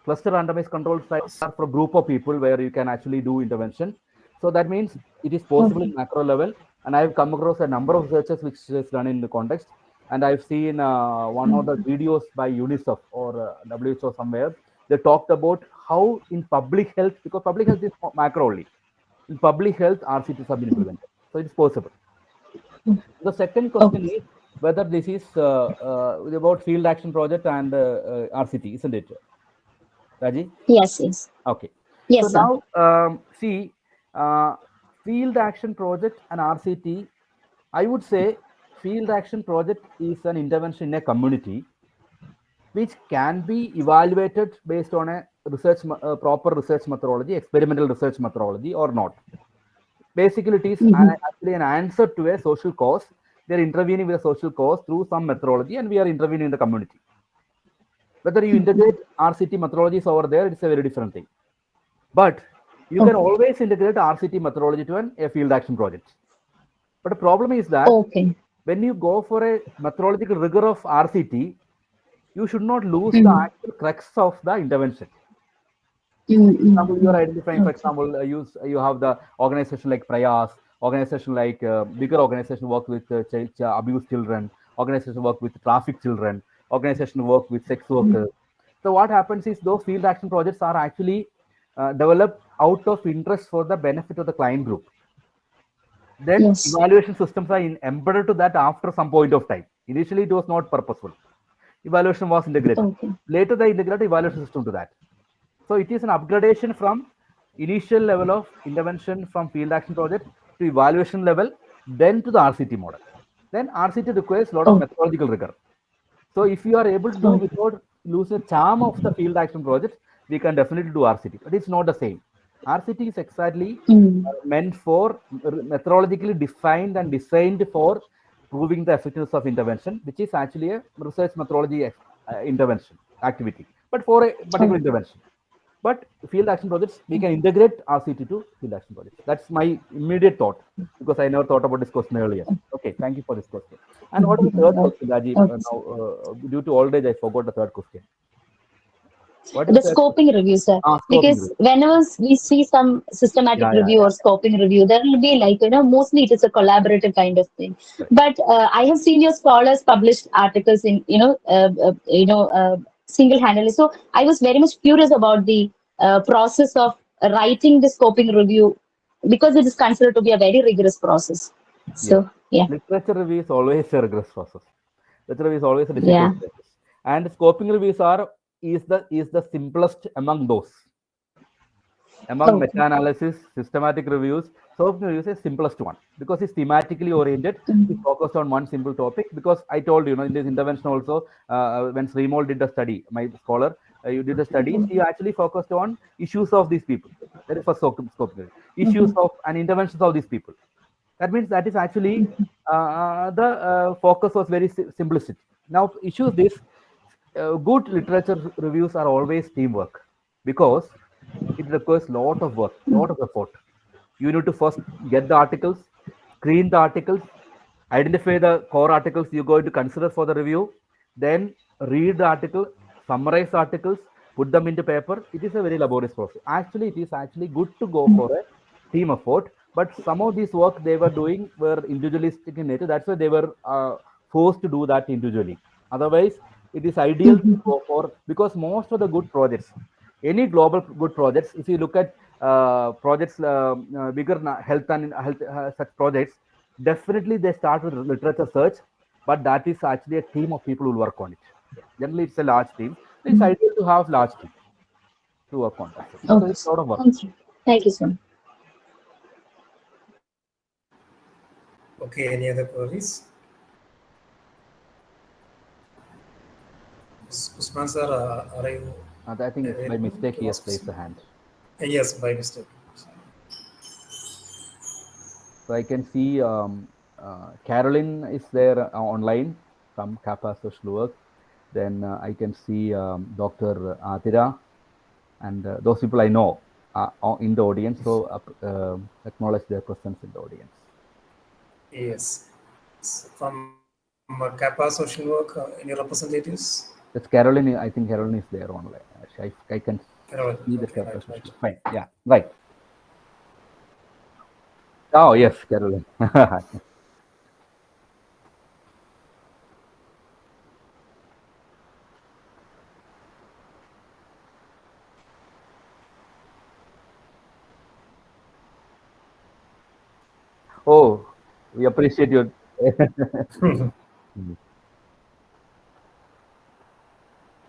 Cluster randomized control trials are for a group of people where you can actually do intervention. So that means it is possible in Okay. macro level. And I've come across a number of researches which is done in the context. And I've seen one of the videos by UNICEF or WHO somewhere. They talked about how in public health, because public health is macro only. In public health, RCTs have been implemented. So it's possible. The second question Okay. is whether this is about field action project and RCT, isn't it, Raji? Yes, yes. Okay. So Yes, sir. now, see, uh, field action project and RCT, I would say field action project is an intervention in a community which can be evaluated based on a proper research methodology, experimental research methodology or not. Basically, it is actually an answer to a social cause. They're intervening with a social cause through some methodology, and we are intervening in the community. Whether you integrate RCT methodologies over there, it's a very different thing. But you can Okay. always integrate RCT methodology to a field action project. But the problem is that Okay. when you go for a methodological rigor of RCT, you should not lose the actual crux of the intervention. Example, you are identifying, for Okay. example, you have the organization like Prayas, organization like bigger organization work with abused children, organization work with trafficked children, organization work with sex workers. So what happens is those field action projects are actually developed out of interest for the benefit of the client group. Then Yes. evaluation systems are embedded to that after some point of time. Initially, it was not purposeful. Evaluation was integrated. Okay. Later, they integrated evaluation system to that. So it is an upgradation from initial level of intervention from field action project to evaluation level, then to the RCT model. Then RCT requires a lot of Oh, methodological rigor. So if you are able to do oh. without losing the charm of the field action project, we can definitely do RCT. But it's not the same. RCT is exactly meant for methodologically defined and designed for proving the effectiveness of intervention, which is actually a research methodology intervention activity, but for a particular Oh. intervention. But field action projects, we can integrate RCT to field action projects. That's my immediate thought because I never thought about this question earlier. Okay, thank you for this question. And what is the third question, Rajiv? Okay. Now, due to old age, I forgot the third question. What is The the third question? scoping review, sir. Scoping Because review. whenever we see some systematic Yeah, yeah, review or yeah. scoping review, there will be like, mostly it is a collaborative kind of thing. Correct. But I have seen your scholars published articles in, single-handedly. So I was very much curious about the process of writing the scoping review because it is considered to be a very rigorous process. Yes. So, yeah, Literature review is always a rigorous process. Literature review is always a yeah. difficult process. And scoping reviews is the simplest among those. Among Okay. meta-analysis, systematic reviews, scoping reviews is the simplest one because it's thematically oriented. It's focused on one simple topic. Because I told you, in this intervention also, when Srimol did a study, my scholar, you did a study, he actually focused on issues of these people. That is for scoping review. Issues of and interventions of these people. That means that is actually the focus was very simplistic. Now, issues this good literature reviews are always teamwork because it requires lot of work, lot of effort. You need to first get the articles, screen the articles, identify the core articles you're going to consider for the review, then read the article, summarize the articles, put them into paper. It is a very laborious process. Actually, it is actually good to go for a team effort, but some of these work they were doing were individualistic in nature. That's why they were forced to do that individually. Otherwise, it is ideal to go for because most of the good projects, any global good projects, if you look at projects, bigger health and health such projects, definitely they start with literature search, but that is actually a team of people who work on it. Generally, it's a large team. It's ideal to have large team to work on that because Okay. it's a lot of work. Thank you. Thank you, sir. Okay, any other queries? Usman sir, are you I think it's by available mistake he to has ask raised question? the hand. Yes, by mistake. So I can see Caroline is there online from Kappa Social Work. Then I can see Dr. Atira and those people I know are in the audience. So acknowledge their presence in the audience. Yes. From Kappa social work, any representatives? That's Caroline. I think Caroline is there online. I can Carol. see the Okay, right, right. capacity. Fine. Yeah. Right. Oh yes, Caroline. Oh, we appreciate your.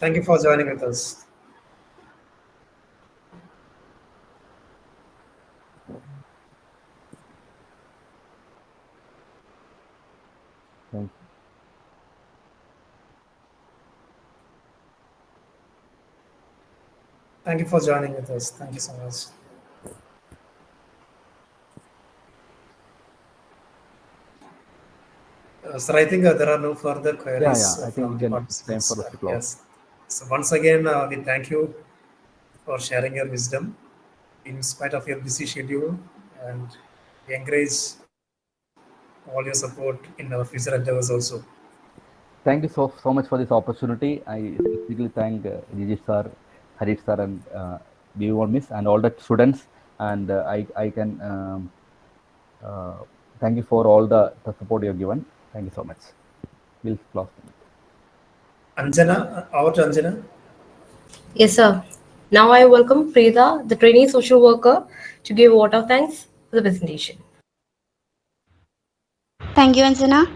Thank you for joining with us. Thank Thank you for joining with us. Thank you so much. Sir, I think there are no further Yeah, yeah. queries I think we from the can. It's time for participants. us to close. Yes. So once again, we thank you for sharing your wisdom in spite of your busy schedule, and we encourage all your support in our future endeavors also. Thank you so much for this opportunity. I specifically thank Gigi sir, Harish sir, and B1 Miss, and all the students. And I can uh, thank you for all the support you have given. Thank you so much. We'll close. Anjana, over to Anjana. Yes, sir. Now I welcome Prida, the trainee social worker, to give a vote of thanks for the presentation. Thank you, Anjana.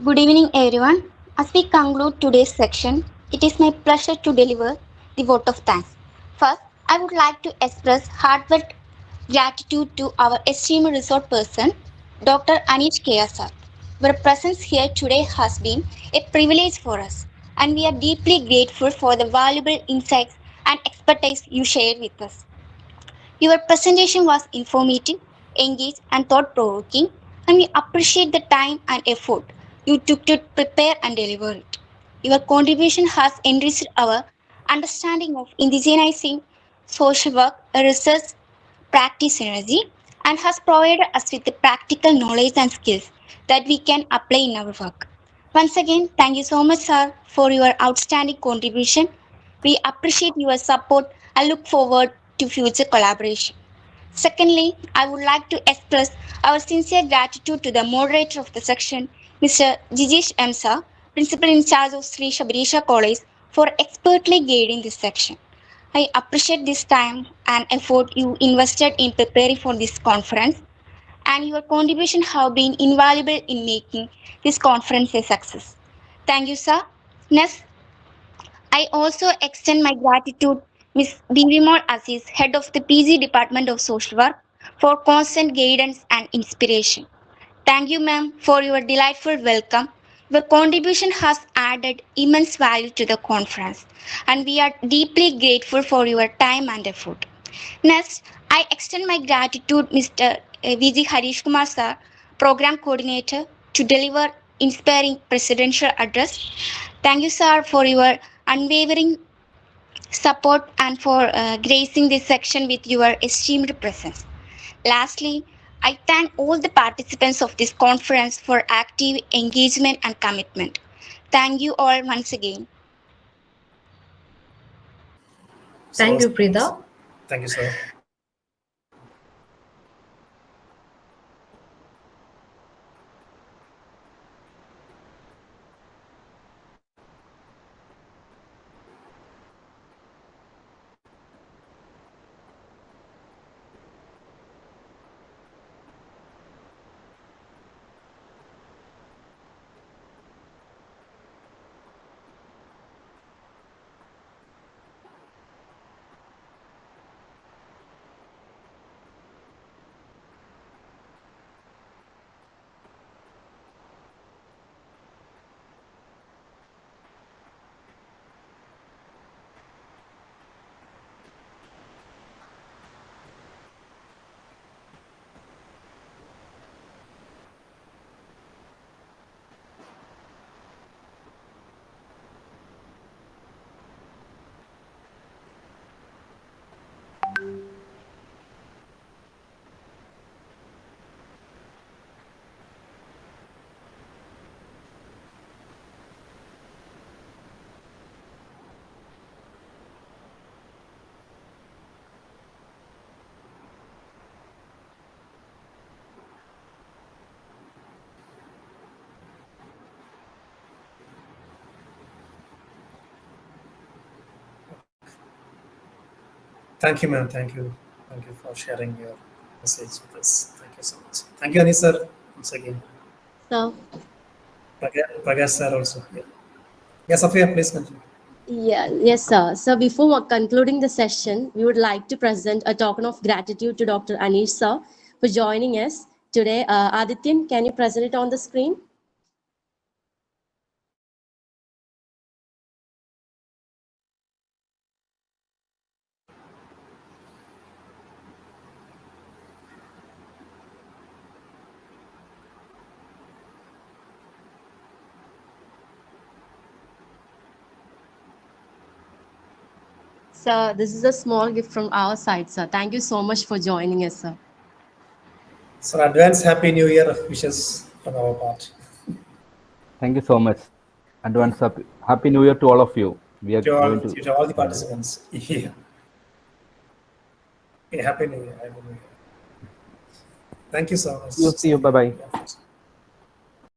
Good evening, everyone. As we conclude today's section, it is my pleasure to deliver the vote of thanks. First, I would like to express heartfelt gratitude to our esteemed resource person, Dr. Anish Kayasar. Your presence here today has been a privilege for us, and we are deeply grateful for the valuable insights and expertise you shared with us. Your presentation was informative, engaged, and thought provoking, and we appreciate the time and effort you took to prepare and deliver it. Your contribution has enriched our understanding of indigenizing social work, research, practice synergy, and has provided us with the practical knowledge and skills that we can apply in our work. Once again, thank you so much, sir, for your outstanding contribution. We appreciate your support and look forward to future collaboration. Secondly, I would like to express our sincere gratitude to the moderator of the section, Mr. Jijesh Emsa, Principal in charge of Sri Shabarisha College, for expertly guiding this section. I appreciate this time and effort you invested in preparing for this conference, and your contribution have been invaluable in making this conference a success. Thank you, sir. Next, I also extend my gratitude Ms. Bimimol Aziz, head of the PG Department of Social Work, for constant guidance and inspiration. Thank you, ma'am, for your delightful welcome. Your contribution has added immense value to the conference, and we are deeply grateful for your time and effort. Next, I extend my gratitude Mr. VG Harish Kumar sir, Program Coordinator, to deliver inspiring presidential address. Thank you, sir, for your unwavering support and for gracing this section with your esteemed presence. Lastly, I thank all the participants of this conference for active engagement and commitment. Thank you all once again. So, Thank you, Prida. thank you, sir. Thank you, ma'am. Thank you. Thank you for sharing your message with us. Thank you so much. Thank you, Anis sir, once again. So, Prakash sir also. Yeah. Yes, Sophia, please continue. yes, sir. So, before concluding the session, we would like to present a token of gratitude to Dr. Anish, sir, for joining us today. Adityan, can you present it on the screen? Sir, this is a small gift from our side, sir. Thank you so much for joining us, sir. So, advance Happy New Year wishes from our part. Thank you so much. Advance happy New Year to all of you. We are going to To all the participants. Yeah. Yeah, Happy New Year. Happy New Year. Thank you so much. see you. Bye bye. Yeah,